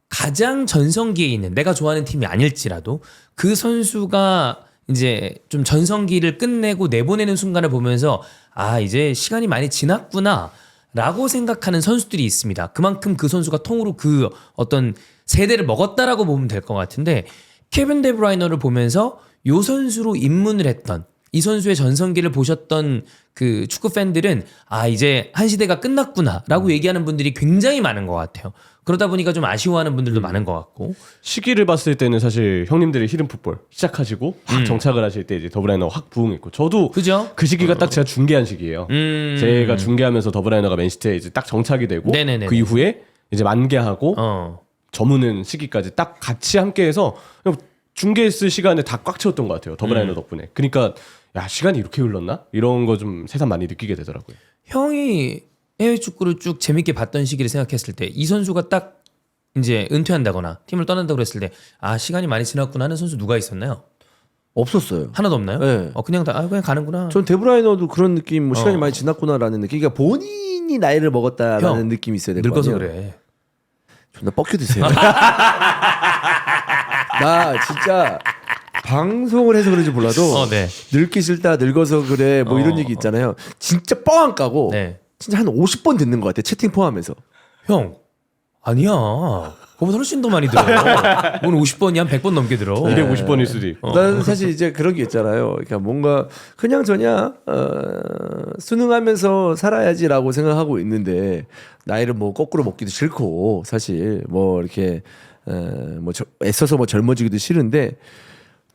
가장 전성기에 있는 내가 좋아하는 팀이 아닐지라도 그 선수가 이제 좀 전성기를 끝내고 내보내는 순간을 보면서 아 이제 시간이 많이 지났구나 라고 생각하는 선수들이 있습니다. 그만큼 그 선수가 통으로 그 어떤 세대를 먹었다라고 보면 될 것 같은데 케빈 데브라이너를 보면서 요 선수로 입문을 했던 이 선수의 전성기를 보셨던 그 축구 팬들은 아 이제 한 시대가 끝났구나라고 얘기하는 분들이 굉장히 많은 것 같아요. 그러다 보니까 좀 아쉬워하는 분들도 많은 것 같고 시기를 봤을 때는 사실 형님들이 히든 풋볼 시작하시고 확 정착을 하실 때 이제 더블라이너가 확 부흥했고 저도 그죠? 그 시기가 딱 제가 중계한 시기예요. 제가 중계하면서 더블라이너가 맨시티에 이제 딱 정착이 되고 네네네네. 그 이후에 이제 만개하고 저무는 시기까지 딱 같이 함께해서 중계했을 시간에 다 꽉 채웠던 것 같아요. 더블라이너 덕분에. 그러니까 야 시간이 이렇게 흘렀나? 이런 거 좀 새삼 많이 느끼게 되더라고요. 형이 해외 축구를 쭉 재밌게 봤던 시기를 생각했을 때 이 선수가 딱 이제 은퇴한다거나 팀을 떠난다고 그랬을 때 아 시간이 많이 지났구나 하는 선수 누가 있었나요? 없었어요. 하나도 없나요? 네. 그냥 그냥 가는구나. 전 데브라이너도 그런 느낌, 뭐 시간이 많이 지났구나라는 느낌. 그러니까 본인이 나이를 먹었다라는 형, 느낌이 있어야 될 거 늙어서 아니에요. 그래. 존나 뻑큐 드세요. 나 진짜 방송을 해서 그런지 몰라도 네. 늙기 싫다, 늙어서 그래, 뭐 이런 얘기 있잖아요. 진짜 뻥 안 까고 네. 진짜 한 50번 듣는 것 같아. 채팅 포함해서. 형 아니야. 그거보다 훨씬 더 많이 들어. 오늘 50번이 한 100번 넘게 들어. 250번일 수도 있고. 나는 사실 이제 그런 게 있잖아요. 그러니까 뭔가 그냥 저냥 순응하면서 살아야지라고 생각하고 있는데 나이를 뭐 거꾸로 먹기도 싫고 사실 뭐 이렇게 뭐 애써서 뭐 젊어지기도 싫은데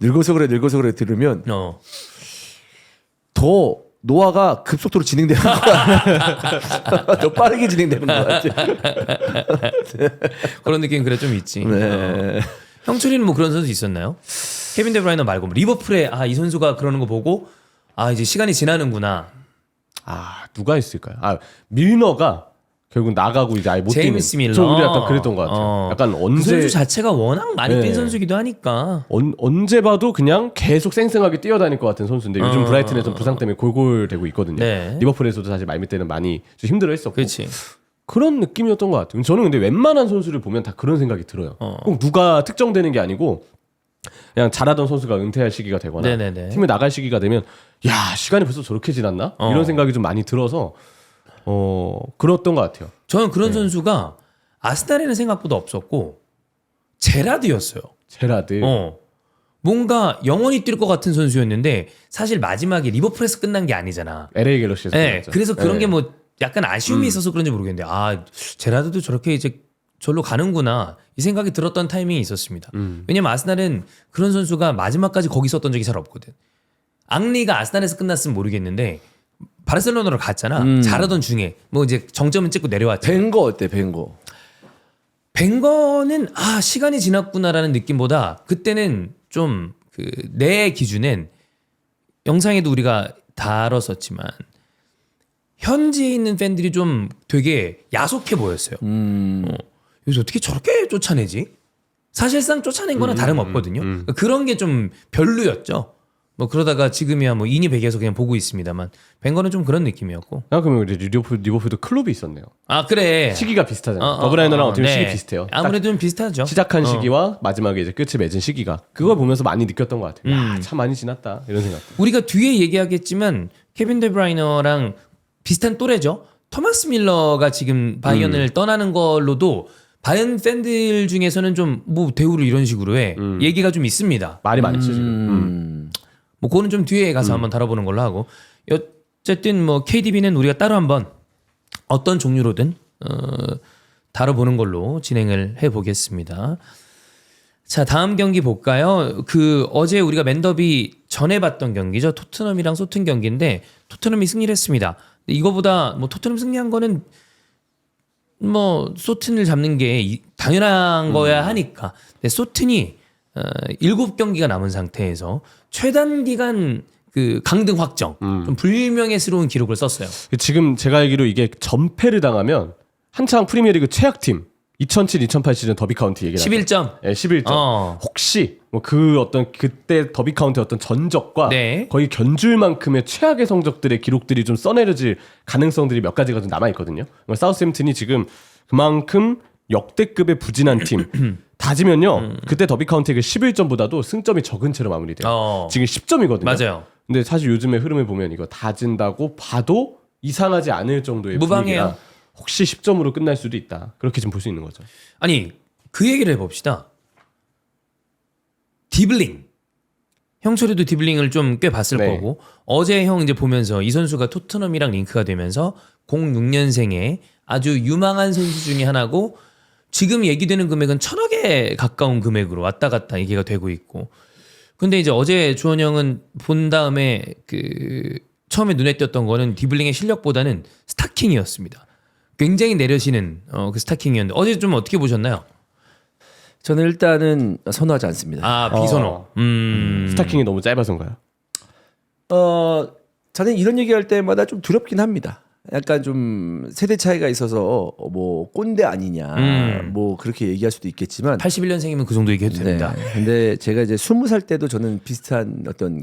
늙어서 그래 들으면 더 노화가 급속도로 진행되는 거야. 더 빠르게 진행되는 것 같아. 그런 느낌 그래 좀 있지. 네. 형철이는 뭐 그런 선수 있었나요? 케빈 데브라이너 말고 뭐 리버풀에 아 이 선수가 그러는 거 보고 아 이제 시간이 지나는구나. 아 누가 있을까요? 아 밀너가 결국 나가고 이제 아예 못 뛰는. 제임스 밀러. 저 우리 약간 그랬던 것 같아요. 약간 그 언제 선수 자체가 워낙 많이 네. 뛴 선수기도 하니까. 언제 봐도 그냥 계속 쌩쌩하게 뛰어다닐 것 같은 선수인데 요즘 브라이튼에서 부상 때문에 골골대고 있거든요. 네. 리버풀에서도 사실 말미 때는 많이 좀 힘들어했었고 그렇지. 그런 느낌이었던 것 같아요. 저는 근데 웬만한 선수를 보면 다 그런 생각이 들어요. 꼭 누가 특정되는 게 아니고 그냥 잘하던 선수가 은퇴할 시기가 되거나 네네네. 팀에 나갈 시기가 되면 야 시간이 벌써 저렇게 지났나? 이런 생각이 좀 많이 들어서 그랬던 것 같아요. 저는 그런 선수가 아스날에는 생각보다 없었고 제라드였어요. 제라드. 뭔가 영원히 뛸 것 같은 선수였는데 사실 마지막에 리버풀에서 끝난 게 아니잖아. LA 갤럭시에서 네, 끝났죠. 그래서 그런 네. 게 뭐 약간 아쉬움이 있어서 그런지 모르겠는데 아 제라드도 저렇게 이제 절로 가는구나 이 생각이 들었던 타이밍이 있었습니다. 왜냐면 아스날은 그런 선수가 마지막까지 거기 있었던 적이 잘 없거든. 앙리가 아스날에서 끝났으면 모르겠는데 바르셀로나로 갔잖아. 잘하던 중에 뭐 이제 정점은 찍고 내려왔지. 벵거 어때? 벵거. 벵거는 아 시간이 지났구나라는 느낌보다 그때는 좀 그 내 기준엔 영상에도 우리가 다뤘었지만 현지에 있는 팬들이 좀 되게 야속해 보였어요. 여기서 어떻게 저렇게 쫓아내지? 사실상 쫓아낸 거나 다름없거든요. 그런 게 좀 별로였죠. 뭐 그러다가 지금이야 뭐 이니 베개에서 그냥 보고 있습니다만 벵거는 좀 그런 느낌이었고. 그러면 우리 리버풀도 클럽이 있었네요. 아 그래. 시기가 비슷하잖아요. 더블라이너랑 어떻게 네. 시기 비슷해요. 아무래도 좀 비슷하죠. 시작한 시기와 마지막에 이제 끝을 맺은 시기가 그걸 보면서 많이 느꼈던 것 같아요. 야, 참 많이 지났다 이런 생각. 우리가 뒤에 얘기하겠지만 케빈 데브라이너랑 비슷한 또래죠. 토마스 밀러가 지금 바이언을 떠나는 걸로도 바이언 팬들 중에서는 좀 뭐 대우를 이런 식으로 해 얘기가 좀 있습니다. 말이 많죠 지금. 뭐 그거는 좀 뒤에 가서 한번 다뤄보는 걸로 하고 어쨌든 뭐 KDB는 우리가 따로 한번 어떤 종류로든 다뤄보는 걸로 진행을 해보겠습니다. 자, 다음 경기 볼까요? 어제 우리가 맨더비 전에 봤던 경기죠. 토트넘이랑 소튼 경기인데 토트넘이 승리를 했습니다. 근데 이거보다 뭐 토트넘 승리한 거는 뭐 소튼을 잡는 게 당연한 거야 하니까. 근데 소튼이 7경기가 남은 상태에서 최단 기간 그 강등 확정, 좀 불명예스러운 기록을 썼어요. 지금 제가 알기로 이게 전패를 당하면 한창 프리미어리그 최악팀 2007-2008 시즌 더비 카운티 얘기를 11점. 네, 11점. 혹시 뭐 그 어떤 그때 더비 카운티 어떤 전적과 네. 거의 견줄 만큼의 최악의 성적들의 기록들이 좀 써내려질 가능성들이 몇 가지가 좀 남아 있거든요. 사우스햄튼이 지금 그만큼 역대급의 부진한 팀 다지면요. 그때 더비 카운티가 11점보다도 승점이 적은 채로 마무리돼요. 지금 10점이거든요. 맞아요. 근데 사실 요즘의 흐름을 보면 이거 다진다고 봐도 이상하지 않을 정도의 무방해요. 분위기라 혹시 10점으로 끝날 수도 있다. 그렇게 좀 볼 수 있는 거죠. 아니 그 얘기를 해봅시다. 디블링. 형철이도 디블링을 좀 꽤 봤을 네. 거고 어제 형 이제 보면서 이 선수가 토트넘이랑 링크가 되면서 06년생의 아주 유망한 선수 중에 하나고 지금 얘기되는 금액은 1,000억에 가까운 금액으로 왔다 갔다 얘기가 되고 있고 근데 이제 어제 주원 형은 본 다음에 처음에 눈에 띄었던 거는 디블링의 실력보다는 스타킹이었습니다. 굉장히 내려시는 그 스타킹이었는데 어제 좀 어떻게 보셨나요? 저는 일단은 선호하지 않습니다. 아 비선호. 스타킹이 너무 짧아서인가요? 저는 이런 얘기할 때마다 좀 두렵긴 합니다. 약간 좀 세대 차이가 있어서 뭐 꼰대 아니냐 뭐 그렇게 얘기할 수도 있겠지만 81년생이면 그 정도 얘기해도 됩니다. 네. 근데 제가 이제 20살 때도 저는 비슷한 어떤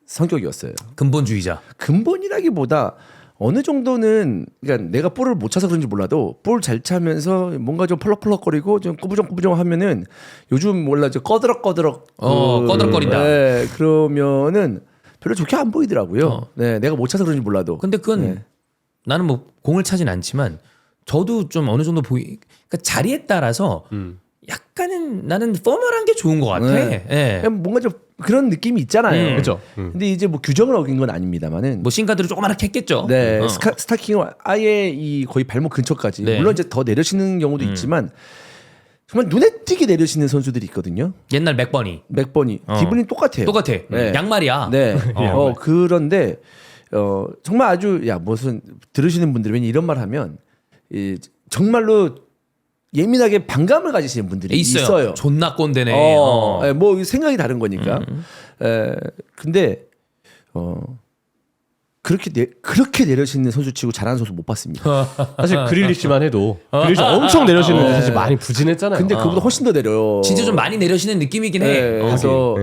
성격이었어요. 근본주의자. 근본이라기보다 어느 정도는 그러니까 내가 볼을 못 차서 그런지 몰라도 볼 잘 차면서 뭔가 좀 펄럭펄럭거리고 좀 꾸부정꾸부정 하면은 요즘 몰라 저 꺼드럭꺼드럭 꺼드럭거린다. 네, 그러면은 별로 좋게 안 보이더라고요. 네, 내가 못 차서 그런지 몰라도. 근데 그건 나는 뭐 공을 차진 않지만 저도 좀 어느 정도 그러니까 자리에 따라서 약간은 나는 포멀한 게 좋은 것 같아. 네. 예. 그냥 뭔가 좀 그런 느낌이 있잖아요. 그렇죠. 근데 이제 뭐 규정을 어긴 건 아닙니다만은 뭐 싱가드를 조그맣게 했겠죠. 네, 스타킹을 아예 이 거의 발목 근처까지. 네. 물론 이제 더 내려치는 경우도 있지만 정말 눈에 띄게 내려치는 선수들이 있거든요. 옛날 맥버니. 맥버니, 디블린 똑같아요. 똑같아. 네. 양말이야. 네. 그런데 정말 아주 무슨 들으시는 분들이 왠지 이런 말 하면 정말로 예민하게 반감을 가지시는 분들이 있어요. 존나 꼰대네. 뭐 생각이 다른 거니까. 근데 그렇게 내려치는 선수치고 잘하는 선수 못 봤습니다. 사실 그릴리시만 해도 그릴리시 엄청 내려시는데 사실 많이 부진했잖아요. 근데 그보다 훨씬 더 내려요. 진짜 좀 많이 내려시는 느낌이긴 해. 네, 그래서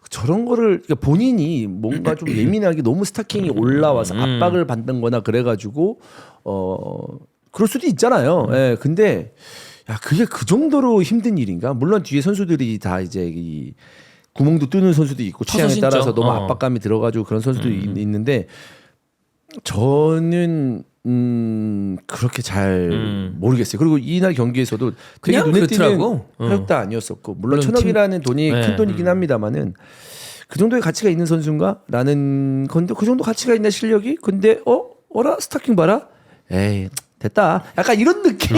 저런 거를 그러니까 본인이 뭔가 좀 예민하게 너무 스타킹이 올라와서 압박을 받는거나 그래가지고 그럴 수도 있잖아요. 예, 근데 그게 그 정도로 힘든 일인가? 물론 뒤에 선수들이 다 이제 이 구멍도 뚫는 선수도 있고 취향에 신죠. 따라서 너무 압박감이 들어가지고 그런 선수도 있는데 저는 그렇게 잘 모르겠어요. 그리고 이날 경기에서도 되게 그냥 눈에 띄는 그렇더라고. 활약도 아니었었고 물론 물론 1,000억이라는 돈이 네. 큰 돈이긴 합니다만은 그 정도의 가치가 있는 선수인가라는 건데 그 정도 가치가 있나 실력이? 근데 어라 스타킹 봐라. 에이 됐다. 약간 이런 느낌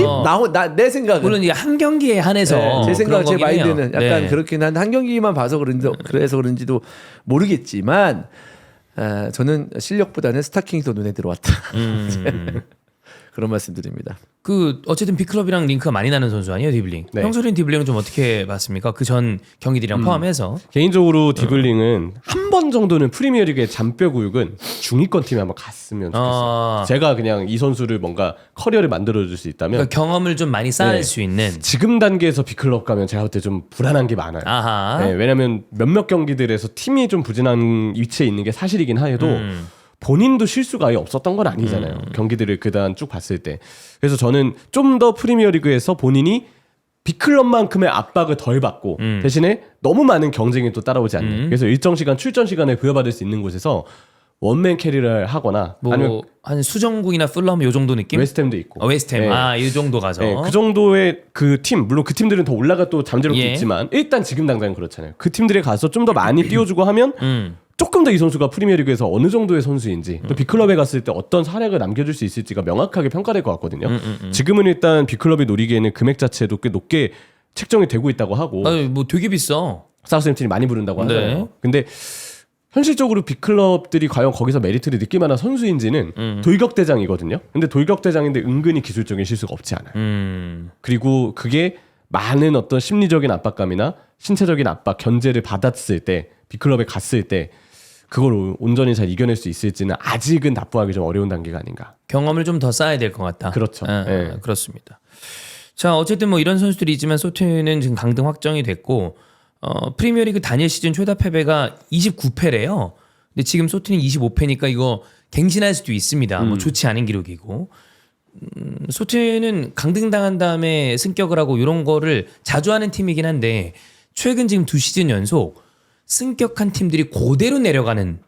내 생각은. 물론 이게 한 경기에 한해서 네, 제 생각, 제 그런 거긴 해요. 마인드는 약간 네. 그렇긴 한데 한 경기만 봐서 그래서 그런지도 모르겠지만 저는 실력보다는 스타킹이 더 눈에 들어왔다. 그런 말씀드립니다. 어쨌든 빅클럽이랑 링크가 많이 나는 선수 아니에요, 디블링. 네. 형철이는 디블링은 좀 어떻게 봤습니까? 그 전 경기들이랑 포함해서. 개인적으로 디블링은 한 번 정도는 프리미어리그의 잔뼈구육은 중위권 팀에 한번 갔으면 좋겠어요. 제가 그냥 이 선수를 뭔가 커리어를 만들어줄 수 있다면 그러니까 경험을 좀 많이 쌓을 네. 수 있는. 지금 단계에서 빅클럽 가면 제가 볼 때 좀 불안한 게 많아요. 아하. 네, 왜냐하면 몇몇 경기들에서 팀이 좀 부진한 위치에 있는 게 사실이긴 해도 본인도 실수가 아예 없었던 건 아니잖아요. 경기들을 그간 쭉 봤을 때. 그래서 저는 좀 더 프리미어리그에서 본인이 빅클럽만큼의 압박을 덜 받고 대신에 너무 많은 경쟁이 또 따라오지 않는. 그래서 일정 시간 출전 시간을 부여받을 수 있는 곳에서 원맨 캐리를 하거나 아니면 뭐 한 수정국이나 풀럼 요 정도 느낌? 웨스트햄도 있고. 웨스트햄. 네. 이 정도 가서. 네, 그 정도의 그 팀, 물론 그 팀들은 더 올라가 또 잠재력도 예. 있지만 일단 지금 당장 그렇잖아요. 그 팀들에 가서 좀 더 많이 띄워주고 하면 조금 더 이 선수가 프리미어리그에서 어느 정도의 선수인지 또 B클럽에 갔을 때 어떤 활약을 남겨줄 수 있을지가 명확하게 평가될 것 같거든요. 지금은 일단 B클럽이 노리기에는 금액 자체도 꽤 높게 책정이 되고 있다고 하고 아니, 뭐 되게 비싸. 사우스햄튼이 많이 부른다고 하잖아요. 네. 근데 현실적으로 B클럽들이 과연 거기서 메리트를 느낄 만한 선수인지는 돌격대장이거든요. 근데 돌격대장인데 은근히 기술적인 실수가 없지 않아요. 그리고 그게 많은 어떤 심리적인 압박감이나 신체적인 압박, 견제를 받았을 때 B클럽에 갔을 때 그걸 온전히 잘 이겨낼 수 있을지는 아직은 납부하기 좀 어려운 단계가 아닌가. 경험을 좀 더 쌓아야 될 것 같다. 그렇죠. 네. 그렇습니다. 자, 어쨌든 뭐 이런 선수들이 있지만 소트는 지금 강등 확정이 됐고 프리미어리그 단일 시즌 최다 패배가 29패래요. 근데 지금 소트는 25패니까 이거 갱신할 수도 있습니다. 뭐 좋지 않은 기록이고. 소트는 강등당한 다음에 승격을 하고 이런 거를 자주 하는 팀이긴 한데 최근 지금 2시즌 연속 승격한 팀들이 그대로 내려가는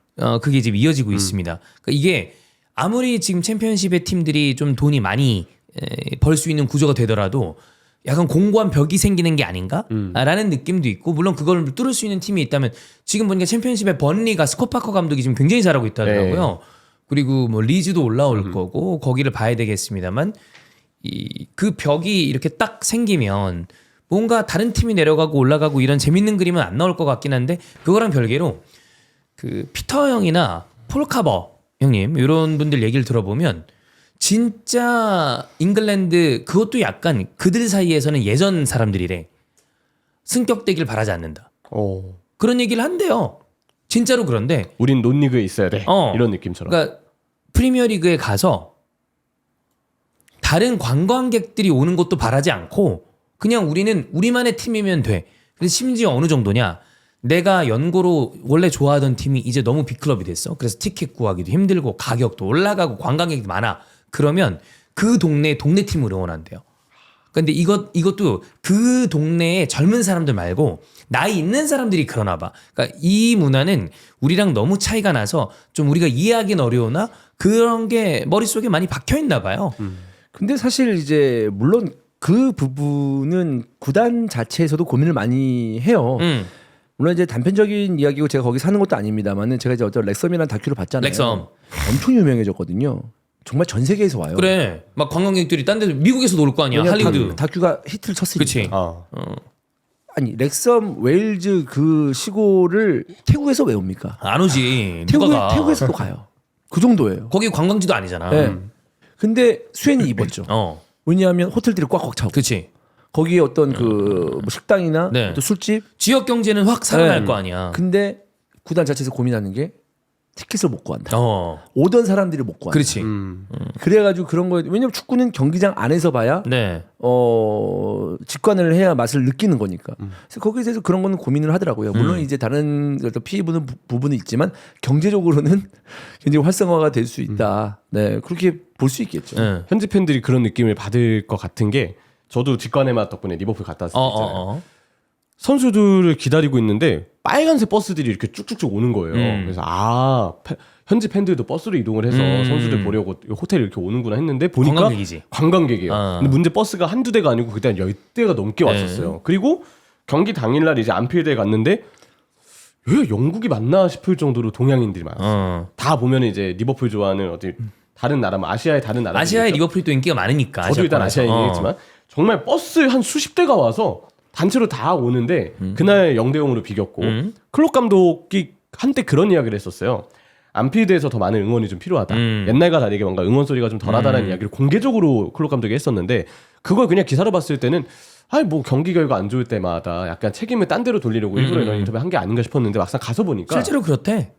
그게 지금 이어지고 있습니다. 그러니까 이게 아무리 지금 챔피언십의 팀들이 좀 돈이 많이 벌 수 있는 구조가 되더라도 약간 공고한 벽이 생기는 게 아닌가라는 느낌도 있고 물론 그걸 뚫을 수 있는 팀이 있다면 지금 보니까 챔피언십의 번리가 스콧 파커 감독이 지금 굉장히 잘하고 있다더라고요. 그리고 뭐 리즈도 올라올 거고 거기를 봐야 되겠습니다만 그 벽이 이렇게 딱 생기면 뭔가 다른 팀이 내려가고 올라가고 이런 재밌는 그림은 안 나올 것 같긴 한데 그거랑 별개로 그 피터 형이나 폴 카버 형님 이런 분들 얘기를 들어보면 진짜 잉글랜드 그것도 약간 그들 사이에서는 예전 사람들이래. 승격되길 바라지 않는다. 그런 얘기를 한대요. 진짜로 그런데 우린 논리그에 있어야 돼. 이런 느낌처럼. 그러니까 프리미어리그에 가서 다른 관광객들이 오는 것도 바라지 않고 그냥 우리는 우리만의 팀이면 돼. 근데 심지어 어느 정도냐? 내가 연고로 원래 좋아하던 팀이 이제 너무 빅클럽이 됐어. 그래서 티켓 구하기도 힘들고 가격도 올라가고 관광객도 많아. 그러면 그 동네 팀을 응원한대요. 근데 이것도 그 동네의 젊은 사람들 말고 나이 있는 사람들이 그러나 봐. 그러니까 이 문화는 우리랑 너무 차이가 나서 좀 우리가 이해하기는 어려우나 그런 게 머릿속에 많이 박혀 있나 봐요. 근데 사실 이제 물론 그 부분은 구단 자체에서도 고민을 많이 해요. 물론 이제 단편적인 이야기고 제가 거기 사는 것도 아닙니다만은 제가 이제 어떤 렉섬이라는 다큐를 봤잖아요. 렉섬 엄청 유명해졌거든요. 정말 전 세계에서 와요. 그래. 막 관광객들이 딴 데서 미국에서도 올 거 아니야. 할리우드. 다큐가 히트를 쳤으니까. 그치. 아니 렉섬 웨일즈 그 시골을 태국에서 왜 옵니까? 안 오지. 누가 가. 태국에서도 가요. 그 정도예요. 거기 관광지도 아니잖아. 네. 근데 수혜는 입었죠. 왜냐하면 호텔들이 꽉꽉 차고. 그치. 거기에 어떤 뭐 식당이나 네. 또 술집. 지역 경제는 확 살아날 거 아니야. 근데 구단 자체에서 고민하는 게 티켓을 못 구한다. 어. 오던 사람들이 못 구한다. 그렇지. 그래가지고 그런 거 왜냐면 축구는 경기장 안에서 봐야 네. 직관을 해야 맛을 느끼는 거니까. 그래서 거기에 대해서 그런 거는 고민을 하더라고요. 물론 이제 다른 어떤 피해 부는 부분은 있지만 경제적으로는 굉장히 활성화가 될 수 있다. 네, 그렇게 볼 수 있겠죠. 네. 현지 팬들이 그런 느낌을 받을 것 같은 게 저도 직관의 덕분에 리버풀 갔다 왔을 때 있잖아요. 선수들을 기다리고 있는데 빨간색 버스들이 이렇게 쭉쭉쭉 오는 거예요. 그래서 현지 팬들도 버스로 이동을 해서 선수들 보려고 호텔에 이렇게 오는구나 했는데 보니까 관광객이지. 관광객이에요. 근데 문제 버스가 한두 대가 아니고 그때 한 10대가 넘게 왔었어요. 그리고 경기 당일날 이제 안필드에 갔는데 왜 영국이 맞나 싶을 정도로 동양인들이 많았어요. 다 보면 이제 리버풀 좋아하는 어디 다른 나라, 아시아의 다른 나라. 아시아의 리버풀이 또 인기가 많으니까. 저도 일단 아시아인이겠지만 정말 버스 한 수십 대가 와서 단체로 다 오는데 그날 0대0으로 비겼고 클롭 감독이 한때 그런 이야기를 했었어요. 안필드에서 더 많은 응원이 좀 필요하다. 옛날과 다르게 뭔가 응원 소리가 좀 덜하다는 이야기를 공개적으로 클롭 감독이 했었는데 그걸 그냥 기사로 봤을 때는 뭐 경기 결과 안 좋을 때마다 약간 책임을 딴 데로 돌리려고 일부러 이런 인터뷰 한 게 아닌가 싶었는데 막상 가서 보니까 실제로 그렇대.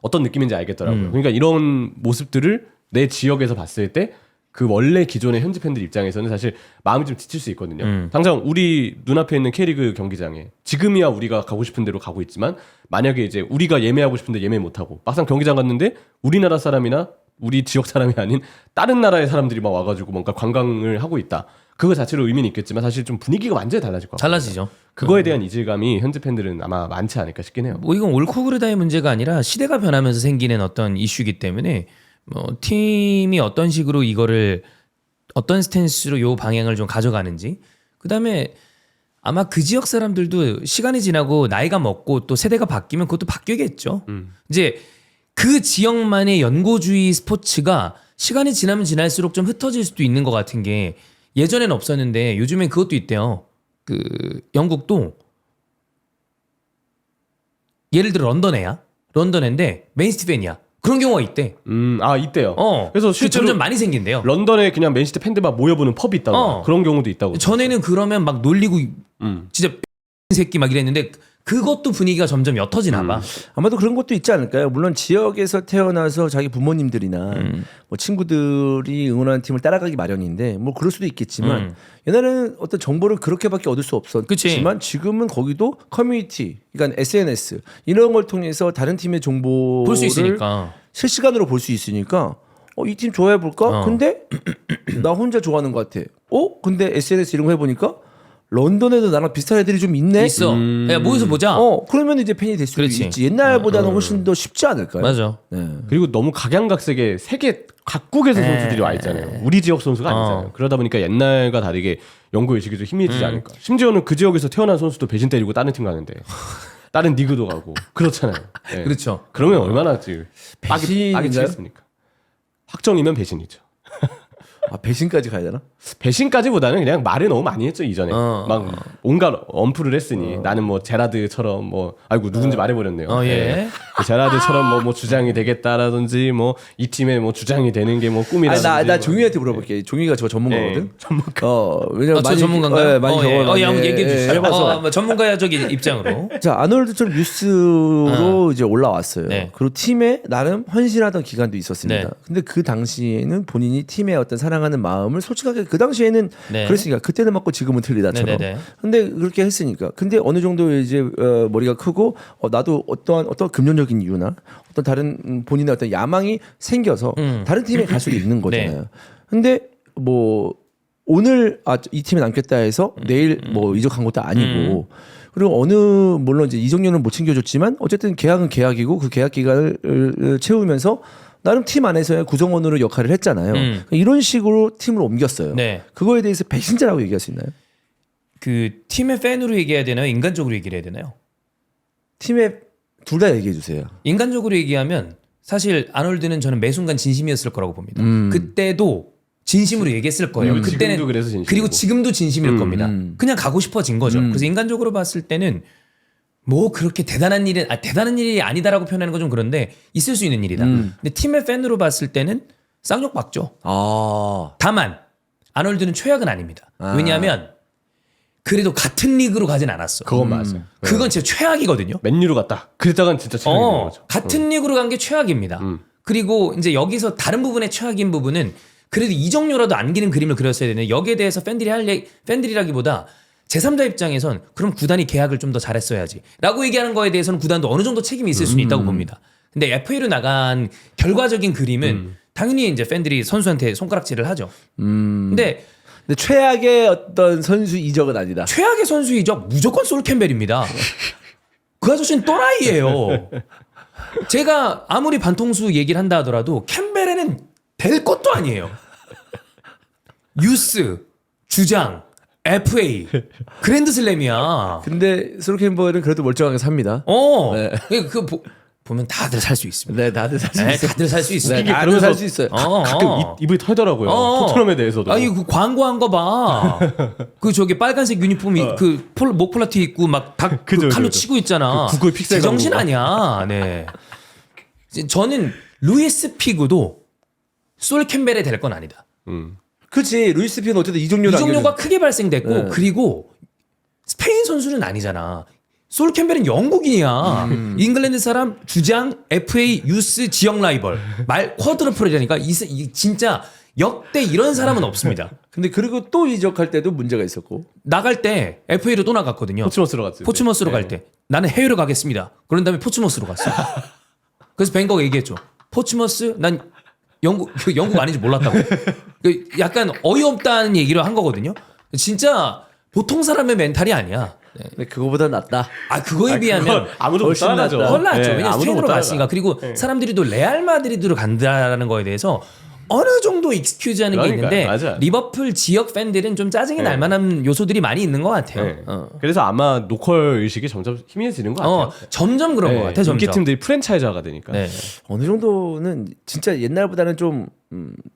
어떤 느낌인지 알겠더라고요. 그러니까 이런 모습들을 내 지역에서 봤을 때 그 원래 기존의 현지 팬들 입장에서는 사실 마음이 좀 지칠 수 있거든요. 당장 우리 눈앞에 있는 K리그 경기장에 지금이야 우리가 가고 싶은 대로 가고 있지만 만약에 이제 우리가 예매하고 싶은데 예매 못하고 막상 경기장 갔는데 우리나라 사람이나 우리 지역 사람이 아닌 다른 나라의 사람들이 막 와가지고 뭔가 관광을 하고 있다. 그거 자체로 의미는 있겠지만 사실 좀 분위기가 완전히 달라질 것 같아요. 달라지죠. 그거에 대한 이질감이 현지 팬들은 아마 많지 않을까 싶긴 해요. 뭐 이건 옳고 그르다의 문제가 아니라 시대가 변하면서 생기는 어떤 이슈이기 때문에 뭐 팀이 어떤 식으로 이거를 어떤 스탠스로 요 방향을 좀 가져가는지 그다음에 아마 그 지역 사람들도 시간이 지나고 나이가 먹고 또 세대가 바뀌면 그것도 바뀌겠죠. 이제 그 지역만의 연고주의 스포츠가 시간이 지나면 지날수록 좀 흩어질 수도 있는 것 같은 게 예전엔 없었는데 요즘엔 그것도 있대요. 그 영국도 예를 들어 런던애인데 맨시티 팬이야. 그런 경우가 있대. 있대요. 그래서 실제로 점점 많이 생긴대요. 런던에 그냥 맨시티 팬들만 모여보는 펍이 있다고 그런 경우도 있다고. 전에는 그러면 막 놀리고 진짜 새끼 막 이랬는데 그것도 분위기가 점점 옅어지나 봐. 아마도 그런 것도 있지 않을까요? 물론 지역에서 태어나서 자기 부모님들이나 뭐 친구들이 응원하는 팀을 따라가기 마련인데 뭐 그럴 수도 있겠지만 옛날에는 어떤 정보를 그렇게밖에 얻을 수 없었지만 지금은 거기도 커뮤니티, 그러니까 SNS 이런 걸 통해서 다른 팀의 정보를 볼 수 있으니까 실시간으로 볼 수 있으니까 이 팀 좋아해 볼까? 근데 나 혼자 좋아하는 것 같아. 근데 SNS 이런 거 해보니까 런던에도 나랑 비슷한 애들이 좀 있네. 있어. 야 모여서 보자. 그러면 이제 팬이 될 수도 그렇지. 있지. 옛날보다는 훨씬 더 쉽지 않을까요? 맞아. 네. 그리고 너무 각양각색의 세계 각국에서 선수들이 와 있잖아요. 우리 지역 선수가 아니잖아요. 그러다 보니까 옛날과 다르게 연구 의식이 좀 희미해지지 않을까. 심지어는 그 지역에서 태어난 선수도 배신 때리고 다른 팀 가는데 다른 리그도 가고 그렇잖아요. 네. 그렇죠. 그러면 얼마나 지금 배신인가요? 빡이 치겠습니까? 확정이면 배신이죠. 배신까지 가야 되나? 배신까지보다는 그냥 말을 너무 많이 했죠 이전에. 막 온갖 언프를 했으니 나는 뭐 제라드처럼 뭐 아이고 누군지 말해버렸네요. 예. 제라드처럼 뭐 주장이 되겠다라든지 뭐 이 팀의 뭐 주장이 되는 게 뭐 꿈이라든지. 나 종이한테 물어볼게. 종이가 저 전문가거든. 전문가. 왜냐면 저 전문가인가요? 많이 한번 얘기해 주시죠. 해봐서. 뭐 전문가적인 입장으로. 자 아놀드처럼 뉴스로 이제 올라왔어요. 네. 그리고 팀에 나름 헌신하던 기간도 있었습니다. 네. 근데 그 당시에는 본인이 팀의 어떤 사랑하는 마음을 솔직하게 그 당시에는 네. 그랬으니까 그때는 맞고 지금은 틀리다처럼. 네네네. 근데 그렇게 했으니까. 근데 어느 정도 이제 머리가 크고 나도 어떤 금전적인 이유나 어떤 다른 본인의 어떤 야망이 생겨서 다른 팀에 갈 수도 있는 거잖아요. 네. 근데 뭐 오늘 이 팀에 남겠다 해서 내일 뭐 이적한 것도 아니고 그리고 물론 이제 이적료는 못 챙겨줬지만 어쨌든 계약은 계약이고 그 계약 기간을 채우면서 나름 팀 안에서의 구성원으로 역할을 했잖아요. 이런 식으로 팀을 옮겼어요. 네. 그거에 대해서 배신자라고 얘기할 수 있나요? 그 팀의 팬으로 얘기해야 되나요? 인간적으로 얘기를 해야 되나요? 팀에 둘 다 얘기해 주세요. 인간적으로 얘기하면 사실 아놀드는 저는 매 순간 진심이었을 거라고 봅니다. 그때도 진심으로 얘기했을 거예요. 그때는 지금도 그래서 진심이고. 그리고 지금도 진심일 겁니다. 그냥 가고 싶어진 거죠. 그래서 인간적으로 봤을 때는 뭐 그렇게 대단한 일이 아니다라고 표현하는 건 좀 그런데 있을 수 있는 일이다. 근데 팀의 팬으로 봤을 때는 쌍욕받죠. 다만 아놀드는 최악은 아닙니다. 왜냐하면 그래도 같은 리그로 가진 않았어. 그건 맞아. 그건 진짜 최악이거든요. 맨유로 갔다. 그랬다간 진짜 최악인 거죠. 같은 리그로 간 게 최악입니다. 그리고 이제 여기서 다른 부분의 최악인 부분은 그래도 이적료라도 안기는 그림을 그렸어야 되는데 여기에 대해서 팬들이라기보다 제3자 입장에선 그럼 구단이 계약을 좀 더 잘했어야지 라고 얘기하는 거에 대해서는 구단도 어느 정도 책임이 있을 수는 있다고 봅니다. 근데 FA로 나간 결과적인 그림은 당연히 이제 팬들이 선수한테 손가락질을 하죠. 근데 최악의 어떤 선수 이적은 아니다. 최악의 선수 이적 무조건 솔 캠벨입니다. 그 아저씨는 또라이예요. 제가 아무리 반통수 얘기를 한다 하더라도 캠벨에는 될 것도 아니에요. 유스, 주장, FA, 그랜드슬램이야. 근데 솔캠버는 그래도 멀쩡하게 삽니다. 네. 보면 다들 살 수 있습니다. 네, 다들 살 수 있어요. 다들 살 수 있어요. 네, 다들 살 수 있어요. 가끔 입이 털더라고요. 토트넘에 대해서도. 아니 그 광고한 거 봐. 그 저기 빨간색 유니폼이 그 목폴라티 입고 막 그죠, 칼로 그죠. 치고 있잖아. 그 구글 픽셀 제정신 광고가. 아니야. 네. 저는 루이스 피그도 솔 캠벨에 될 건 아니다. 그렇지. 루이스 피는 어쨌든 이적료를 이적료가 크게 발생됐고 그리고 스페인 선수는 아니잖아. 솔 캠벨은 영국인이야. 잉글랜드 사람, 주장, FA, 유스, 지역 라이벌. 쿼드러플이라니까. 진짜 역대 이런 사람은 없습니다. 근데 그리고 또 이적할 때도 문제가 있었고. 나갈 때 FA로 또 나갔거든요. 포츠머스로 갔어요. 포츠머스로 갈 때. 나는 해외로 가겠습니다. 그런 다음에 포츠머스로 갔어. 그래서 벵거가 얘기했죠. 포츠머스? 난 영국 아닌지 몰랐다고. 약간 어이없다는 얘기를 한 거거든요. 진짜 보통 사람의 멘탈이 아니야. 네. 근데 그거보다 낫다. 그거에 비하면 아무도 못 따라가죠. 헐났죠. 네, 왜냐면 아무도 스페인으로 못 갔으니까. 그리고 사람들이 또 레알 마드리드로 간다라는 거에 대해서 어느 정도 익스큐즈하는 게 그러니까, 있는데 맞아. 리버풀 지역 팬들은 좀 짜증이 날 만한 요소들이 많이 있는 것 같아요. 네. 그래서 아마 노컬 의식이 점점 희미해지는 것 같아요. 점점 그런 것 같아. 점점. 인기 팀들이 프랜차이즈화가 되니까. 네. 어느 정도는 진짜 옛날보다는 좀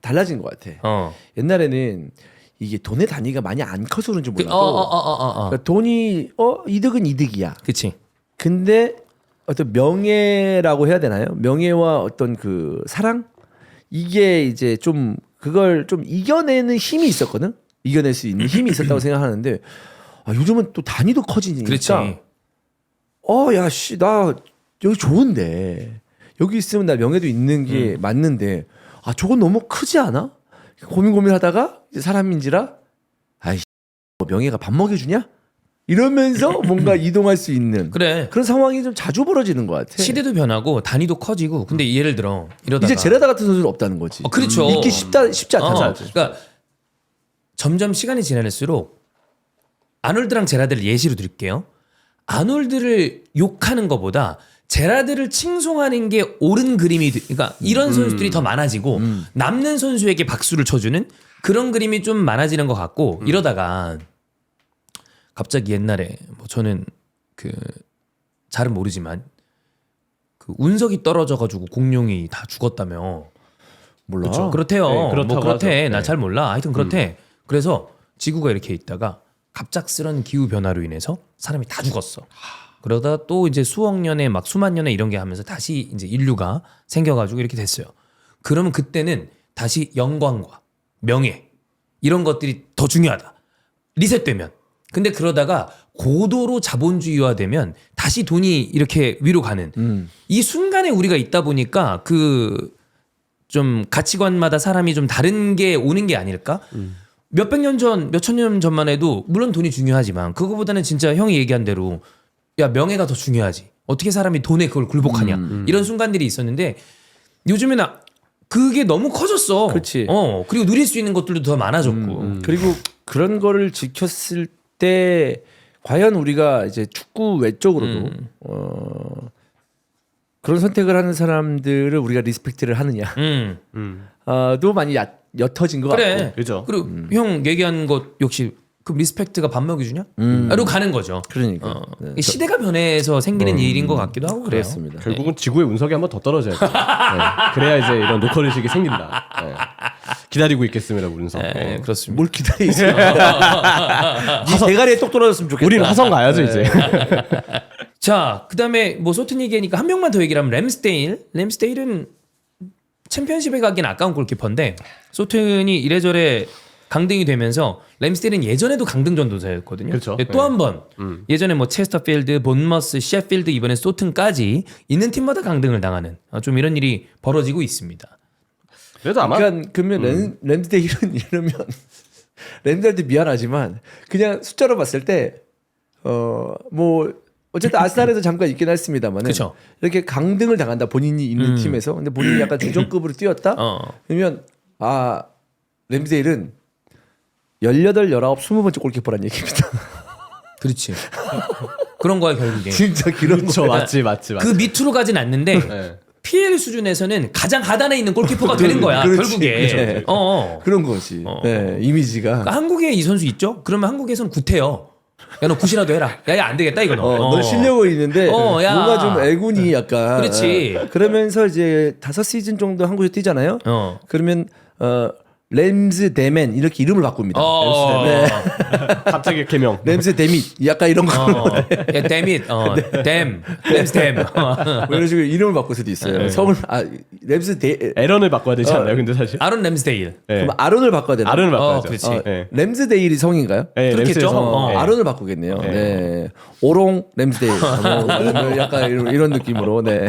달라진 것 같아. 옛날에는 이게 돈의 단위가 많이 안 커서 그런지 몰라도 그러니까 돈이 이득은 이득이야. 그치. 근데 어떤 명예라고 해야 되나요? 명예와 어떤 그 사랑 이게 이제 좀 그걸 좀 이겨내는 힘이 있었거든. 이겨낼 수 있는 힘이 있었다고 생각하는데 요즘은 또 단위도 커지니까. 그렇지. 야씨 나 여기 좋은데 여기 있으면 나 명예도 있는 게 맞는데 저건 너무 크지 않아? 고민하다가 이제 사람인지라 명예가 밥 먹여주냐? 이러면서 뭔가 이동할 수 있는 그래. 그런 상황이 좀 자주 벌어지는 것 같아. 시대도 변하고 단위도 커지고 근데 예를 들어 이러다가 이제 제라다 같은 선수는 없다는 거지. 그렇죠. 믿기 쉽지 않다. 그러니까 점점 시간이 지날수록 아놀드랑 제라드를 예시로 드릴게요. 아놀드를 욕하는 것보다 제라드를 칭송하는 게 옳은 그림이 그러니까 이런 선수들이 더 많아지고 남는 선수에게 박수를 쳐주는 그런 그림이 좀 많아지는 것 같고 이러다가 갑자기 옛날에 뭐 저는 그 잘은 모르지만 그 운석이 떨어져가지고 공룡이 다 죽었다며. 몰라. 그렇죠. 그렇대요. 네, 그렇다고 뭐 그렇대. 하죠. 나 네. 잘 몰라. 하여튼 그렇대. 그래서 지구가 이렇게 있다가 갑작스런 기후 변화로 인해서 사람이 다 죽었어. 그러다 또 이제 수억 년에 막 수만 년에 이런 게 하면서 다시 이제 인류가 생겨가지고 이렇게 됐어요. 그러면 그때는 다시 영광과 명예 이런 것들이 더 중요하다. 리셋되면. 근데 그러다가 고도로 자본주의화되면 다시 돈이 이렇게 위로 가는 이 순간에 우리가 있다 보니까 그 좀 가치관마다 사람이 좀 다른 게 오는 게 아닐까? 몇백 년 전, 몇천 년 전만 해도 물론 돈이 중요하지만 그거보다는 진짜 형이 얘기한 대로 야 명예가 더 중요하지. 어떻게 사람이 돈에 그걸 굴복하냐. 이런 순간들이 있었는데 요즘에는 그게 너무 커졌어. 그렇지. 그리고 누릴 수 있는 것들도 더 많아졌고. 그리고 그런 거를 지켰을 때 과연 우리가 이제 축구 외적으로도 그런 선택을 하는 사람들을 우리가 리스펙트를 하느냐 도 많이 옅어진 것 그래. 같고. 그죠. 그리고 형 얘기한 것 역시 그 리스펙트가 밥 먹여주냐? 로 가는 거죠. 그러니까 네. 시대가 변해서 생기는 일인 것 같기도 하고 그래요. 그렇습니다. 결국은 지구의 운석이 한번 더 떨어져야 돼. 네. 그래야 이제 이런 노컬 의식이 생긴다. 네. 기다리고 있겠습니다, 운석. 네, 그렇습니다. 뭘 기다려 있어? 네 대가리에 똑 떨어졌으면 좋겠다. 우리는 화성 가야죠 이제. 자, 그다음에 뭐 소튼 얘기하니까 한 명만 더 얘기를 하면 램스데일은 챔피언십에 가긴 아까운 골키퍼인데 소튼이 이래저래 강등이 되면서 램스데일은 예전에도 강등 전도사였거든요. 그렇죠. 또 한 번 예전에 뭐 체스터필드, 본머스, 셰필드 이번에 소튼까지 있는 팀마다 강등을 당하는 좀 이런 일이 벌어지고 있습니다. 그래도 아마 그러니까 그러면 램스데일은 이러면 램스데일한테 미안하지만 그냥 숫자로 봤을 때 뭐 어쨌든 아스날에도 잠깐 있긴 했습니다만은 그쵸. 이렇게 강등을 당한다 본인이 있는 팀에서 근데 본인이 약간 주전급으로 뛰었다 그러면 램스데일은 18, 19, 20번째 골키퍼란 얘기입니다. 그렇지. 그런 거야 결국에. 진짜 그런 그렇죠. 거. 맞지. 그 밑으로 가진 않는데 네. PL 수준에서는 가장 하단에 있는 골키퍼가 되는 거야. 그렇지, 결국에. 그렇죠. 그러니까 그런 거지. 네, 이미지가. 한국에 이 선수 있죠? 그러면 한국에선 구태여. 야 너 굿이라도 해라. 야야 안 되겠다 이거 너. 넌 실력은 있는데 야. 뭔가 좀 애군이 약간. 그렇지. 그러면서 이제 5시즌 정도 한국에서 뛰잖아요. 그러면 램스데맨 이렇게 이름을 바꿉니다. 네. 갑자기 개명. 램스데밋 약간 이런 거. 야 데밋. 램스댐. 뭐 이런 식으로 이름을 바꿀 수도 있어요. 성을 에런을 바꿔야 되지 않나요? 근데 사실. 아론 램스데일. 네. 그럼 아론을 바꿔야 되나? 아론을 바꿔야죠. 그렇지. 네. 램스데일이 성인가요? 네, 그렇겠죠. 램스데일 성. 네. 아론을 바꾸겠네요. 네. 오롱 램스데일. 뭐 약간 이런 느낌으로. 네.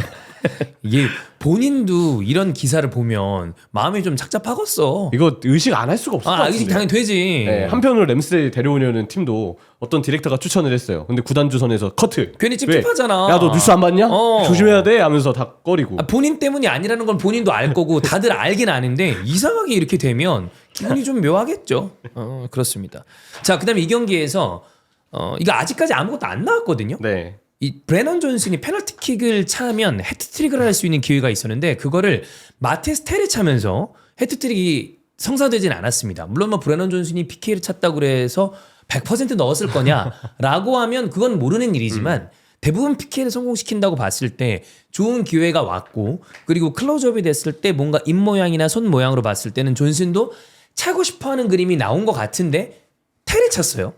이게 본인도 이런 기사를 보면 마음이 좀 착잡하겠어. 이거 의식 안 할 수가 없을 것 같은데. 의식 당연히 되지. 네, 한편으로 램스데일 데려오려는 팀도 어떤 디렉터가 추천을 했어요. 근데 구단주 선에서 커트. 괜히 찝찝하잖아. 야 너 뉴스 안 봤냐? 조심해야 돼 하면서 다 꺼리고. 본인 때문이 아니라는 건 본인도 알 거고 다들 알긴 아는데 이상하게 이렇게 되면 기분이 좀 묘하겠죠. 그렇습니다. 자, 그다음에 이 경기에서 이거 아직까지 아무것도 안 나왔거든요. 네. 이 브레넌 존슨이 페널티킥을 차면 해트트릭을 할 수 있는 기회가 있었는데 그거를 마테스 테레 차면서 해트트릭이 성사되진 않았습니다. 물론 뭐 브레넌 존슨이 PK를 찼다고 그래서 100% 넣었을 거냐라고 하면 그건 모르는 일이지만 대부분 PK를 성공시킨다고 봤을 때 좋은 기회가 왔고 그리고 클로즈업이 됐을 때 뭔가 입 모양이나 손 모양으로 봤을 때는 존슨도 차고 싶어하는 그림이 나온 것 같은데 텔이 찼어요.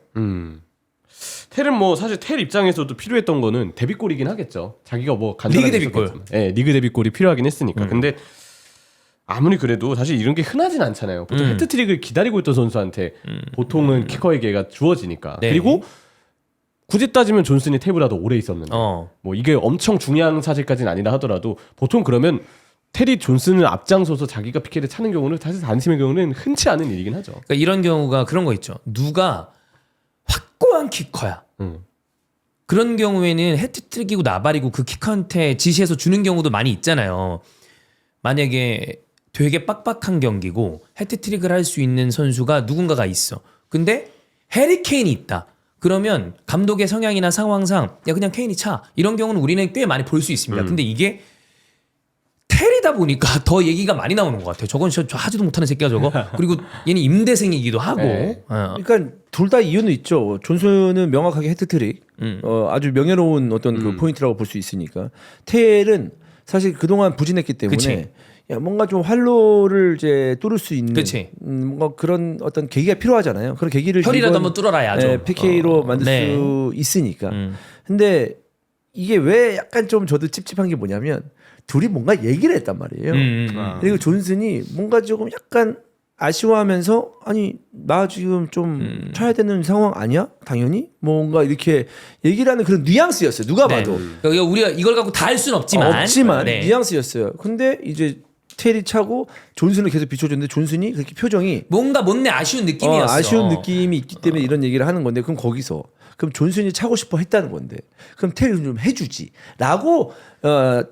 텔은 뭐 사실 텔 입장에서도 필요했던 거는 데뷔골이긴 하겠죠. 자기가 뭐 리그 데뷔골. 네, 리그 데뷔골이 필요하긴 했으니까. 근데 아무리 그래도 사실 이런 게 흔하진 않잖아요. 보통 해트트릭을 기다리고 있던 선수한테 보통은 키커의 기회가 주어지니까. 네. 그리고 굳이 따지면 존슨이 텔보다 더 오래 있었는데 뭐 이게 엄청 중요한 사실까지는 아니라 하더라도 보통 그러면 테리 존슨을 앞장서서 자기가 PK를 차는 경우는 사실 단심의 경우는 흔치 않은 일이긴 하죠. 그러니까 이런 경우가 그런 거 있죠. 누가 확고한 키커야. 그런 경우에는 해트트릭이고 나발이고 그 키커한테 지시해서 주는 경우도 많이 있잖아요. 만약에 되게 빡빡한 경기고 해트트릭을 할 수 있는 선수가 누군가가 있어. 근데 해리 케인이 있다. 그러면 감독의 성향이나 상황상 야 그냥 케인이 차. 이런 경우는 우리는 꽤 많이 볼 수 있습니다. 근데 이게 텔이다 보니까 더 얘기가 많이 나오는 것 같아요. 저건 저 하지도 못하는 새끼야 저거. 그리고 얘는 임대생이기도 하고. 네. 그러니까 둘 다 이유는 있죠. 존슨은 명확하게 해트트릭, 아주 명예로운 어떤 그 포인트라고 볼 수 있으니까. 텔은 사실 그동안 부진했기 때문에 그치. 야, 뭔가 좀 활로를 이제 뚫을 수 있는 그치. 뭔가 그런 어떤 계기가 필요하잖아요. 그런 계기를 혈이라도 이번, 한번 뚫어라야죠. PK로 만들 네. 수 있으니까. 근데 이게 왜 약간 좀 저도 찝찝한 게 뭐냐면 둘이 뭔가 얘기를 했단 말이에요. 그리고 존슨이 뭔가 조금 약간 아쉬워하면서 아니 나 지금 좀 쳐야 되는 상황 아니야? 당연히 뭔가 이렇게 얘기를 하는 그런 뉘앙스였어요. 누가 봐도. 그러니까 우리가 이걸 갖고 다 할 수는 없지만. 네. 뉘앙스였어요. 근데 이제 텔이 차고 존슨을 계속 비춰줬는데 존슨이 그렇게 표정이 뭔가 못내 아쉬운 느낌이었어. 아쉬운 느낌이 있기 때문에 이런 얘기를 하는 건데 그럼 거기서 그럼 존슨이 차고 싶어 했다는 건데 그럼 텔이 좀 해주지라고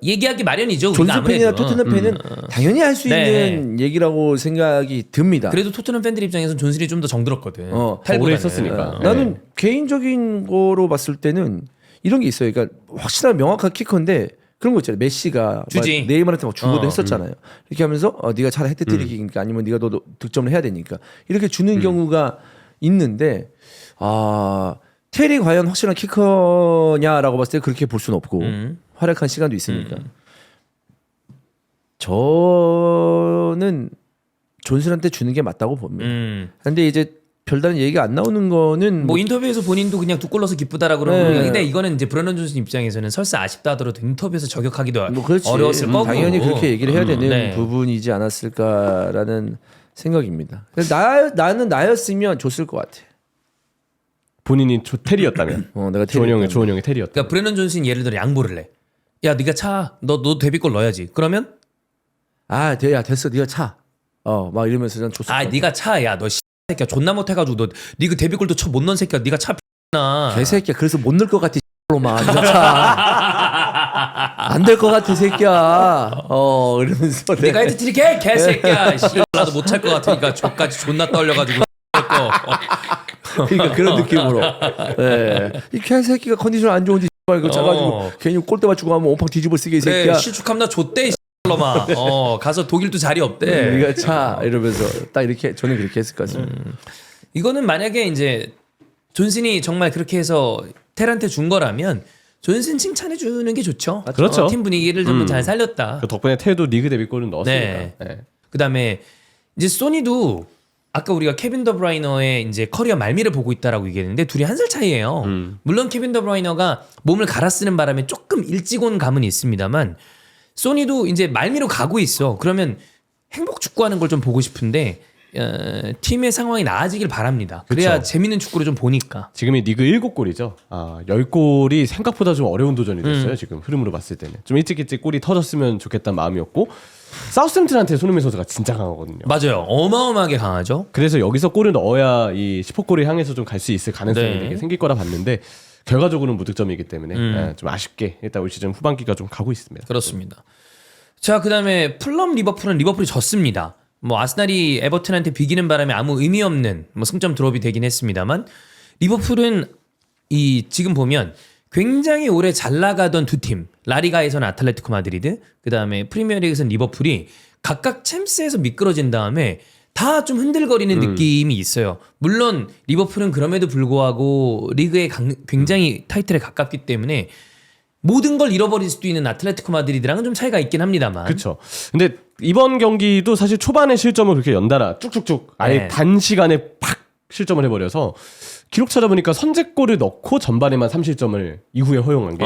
얘기하기 마련이죠. 우리가 존슨 팬이나 아무래도. 토트넘 팬은 당연히 할 수 네. 있는 얘기라고 생각이 듭니다. 그래도 토트넘 팬들 입장에서는 존슨이 좀 더 정들었거든. 오래 텔보다는. 했었으니까. 나는 개인적인 거로 봤을 때는 이런 게 있어요. 그러니까 확실한 명확한 키커인데 그런 거 있잖아요. 메시가 주지. 막 네이마르한테 막 주고도 했었잖아요. 이렇게 하면서 네가 차라리 헤트트릭이니까 아니면 네가 더 득점을 해야 되니까 이렇게 주는 경우가 있는데 텔이 과연 확실한 키커냐라고 봤을 때 그렇게 볼 수는 없고 활약한 시간도 있으니까 저는 존슨한테 주는 게 맞다고 봅니다. 근데 이제 별다른 얘기가 안 나오는 거는 뭐 인터뷰에서 본인도 그냥 두 골 넣어서 기쁘다라고 그러는 네. 거예요. 근데 이거는 이제 브레넌 존슨 입장에서는 설사 아쉽다 하더라도 인터뷰에서 저격하기도 뭐 그렇지. 어려웠을 거고. 당연히 그렇게 얘기를 해야 되는 네. 부분이지 않았을까라는 생각입니다. 그래서 나는 나였으면 줬을 것 같아. 본인이 테리였다면. 내가 조원 형의 테리였다. 그러니까 브레넌 존슨이 예를 들어 양보를 해. 야 네가 차. 너 데뷔골 넣어야지. 그러면 야 됐어, 네가 차. 막 이러면서 난 줬을 것 같아. 네가 차. 야 너 새끼야 존나 못해가지고 너 리그 데뷔골도 쳐 못 넣은 새끼야. 네가 차. 나. 개새끼야. 그래서 못 넣을 것 같아. 로만 네가 차. 안 될 것 같아, 새끼야. 이러면서 네가 헤드트릭 해 개새끼야. 나도 못 찰 것 같으니까 저까지 존나 떨려가지고. 그러니까 그런 느낌으로. 네. 이 개새끼가 컨디션 안 좋은지 이거 차가지고 괜히 골대 맞추고 하면 온팡 뒤집어 쓰게 이 새끼야. 그래 실축하면 나 좆대 놈아. 가서 독일도 자리 없대. 네가 차 이러면서 딱 이렇게 저는 그렇게 했을 것 같습니다. 이거는 만약에 이제 존슨이 정말 그렇게 해서 텔한테 준 거라면 존슨 칭찬해 주는 게 좋죠. 그렇죠. 팀 분위기를 좀 잘 살렸다. 그 덕분에 테도 리그 데뷔골은 넣었으니까. 네. 네. 그다음에 이제 소니도 아까 우리가 케빈 더브라이너의 이제 커리어 말미를 보고 있다라고 얘기했는데 둘이 한 살 차이예요. 물론 케빈 더브라이너가 몸을 갈아 쓰는 바람에 조금 일찍 온 감은 있습니다만 소니도 이제 말미로 가고 있어. 그러면 행복 축구하는 걸 좀 보고 싶은데 팀의 상황이 나아지길 바랍니다. 그래야 그쵸. 재밌는 축구를 좀 보니까. 지금이 리그 7골이죠. 10골이 생각보다 좀 어려운 도전이 됐어요. 지금 흐름으로 봤을 때는. 좀 일찍 골이 터졌으면 좋겠다는 마음이었고 사우스햄튼한테 손흥민 선수가 진짜 강하거든요. 맞아요. 어마어마하게 강하죠. 그래서 여기서 골을 넣어야 이 10호골을 향해서 좀 갈 수 있을 가능성이 네. 되게 생길 거라 봤는데 결과적으로는 무득점이기 때문에 좀 아쉽게 일단 올 시즌 후반기가 좀 가고 있습니다. 그렇습니다. 자, 그다음에 풀럼 리버풀은 리버풀이 졌습니다. 뭐 아스날이 에버튼한테 비기는 바람에 아무 의미 없는 뭐 승점 드롭이 되긴 했습니다만 리버풀은 이 지금 보면 굉장히 오래 잘 나가던 두 팀, 라리가에서는 아틀레티코 마드리드, 그다음에 프리미어리그에서는 리버풀이 각각 챔스에서 미끄러진 다음에 다 좀 흔들거리는 느낌이 있어요. 물론 리버풀은 그럼에도 불구하고 리그에 굉장히 타이틀에 가깝기 때문에 모든 걸 잃어버릴 수도 있는 아틀레티코 마드리드랑은 좀 차이가 있긴 합니다만. 그렇죠. 근데 이번 경기도 사실 초반에 실점을 그렇게 연달아 쭉쭉쭉 아예 네. 단시간에 팍 실점을 해버려서 기록 찾아보니까 선제골을 넣고 전반에만 3실점을 이후에 허용한 게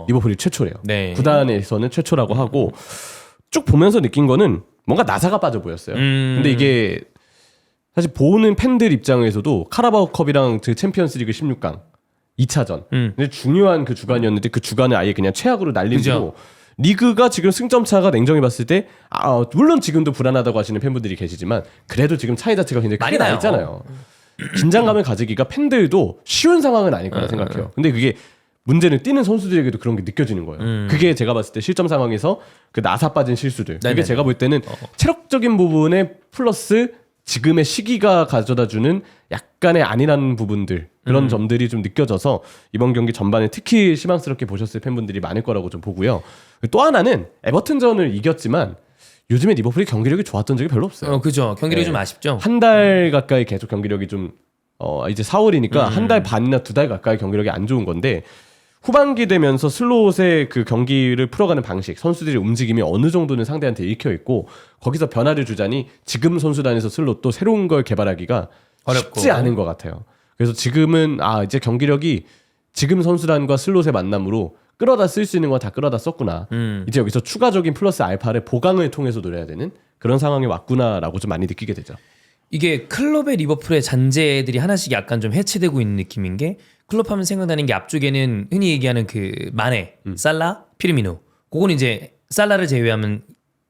리버풀이 최초래요. 네. 구단에서는 최초라고 하고 쭉 보면서 느낀 거는 뭔가 나사가 빠져 보였어요. 근데 이게 사실 보는 팬들 입장에서도 카라바오컵이랑 그 챔피언스리그 16강 2차전 근데 중요한 그 주간이었는데 그 주간을 아예 그냥 최악으로 날리고 리그가 지금 승점 차가 냉정히 봤을 때 물론 지금도 불안하다고 하시는 팬분들이 계시지만 그래도 지금 차이 자체가 굉장히 크게 나 있잖아요. 긴장감을 가지기가 팬들도 쉬운 상황은 아닐 거라 생각해요. 근데 그게 문제는 뛰는 선수들에게도 그런 게 느껴지는 거예요. 그게 제가 봤을 때 실점 상황에서 그 나사 빠진 실수들. 네네네. 그게 제가 볼 때는 체력적인 부분에 플러스 지금의 시기가 가져다주는 약간의 안일한 부분들 그런 점들이 좀 느껴져서 이번 경기 전반에 특히 실망스럽게 보셨을 팬분들이 많을 거라고 좀 보고요. 또 하나는 에버튼전을 이겼지만 요즘에 리버풀이 경기력이 좋았던 적이 별로 없어요. 그죠. 경기력이 좀 아쉽죠. 한 달 가까이 계속 경기력이 좀 이제 4월이니까 한 달 반이나 2달 가까이 경기력이 안 좋은 건데 후반기 되면서 슬롯의 그 경기를 풀어가는 방식, 선수들의 움직임이 어느 정도는 상대한테 읽혀 있고 거기서 변화를 주자니 지금 선수단에서 슬롯도 새로운 걸 개발하기가 어렵고. 쉽지 않은 것 같아요. 그래서 지금은 이제 경기력이 지금 선수단과 슬롯의 만남으로 끌어다 쓸 수 있는 거 다 끌어다 썼구나. 이제 여기서 추가적인 플러스 알파를 보강을 통해서 노려야 되는 그런 상황이 왔구나라고 좀 많이 느끼게 되죠. 이게 클럽의 리버풀의 잔재들이 하나씩 약간 좀 해체되고 있는 느낌인 게 클럽 하면 생각나는 게 앞쪽에는 흔히 얘기하는 그 마네, 살라, 피르미노. 그건 이제 살라를 제외하면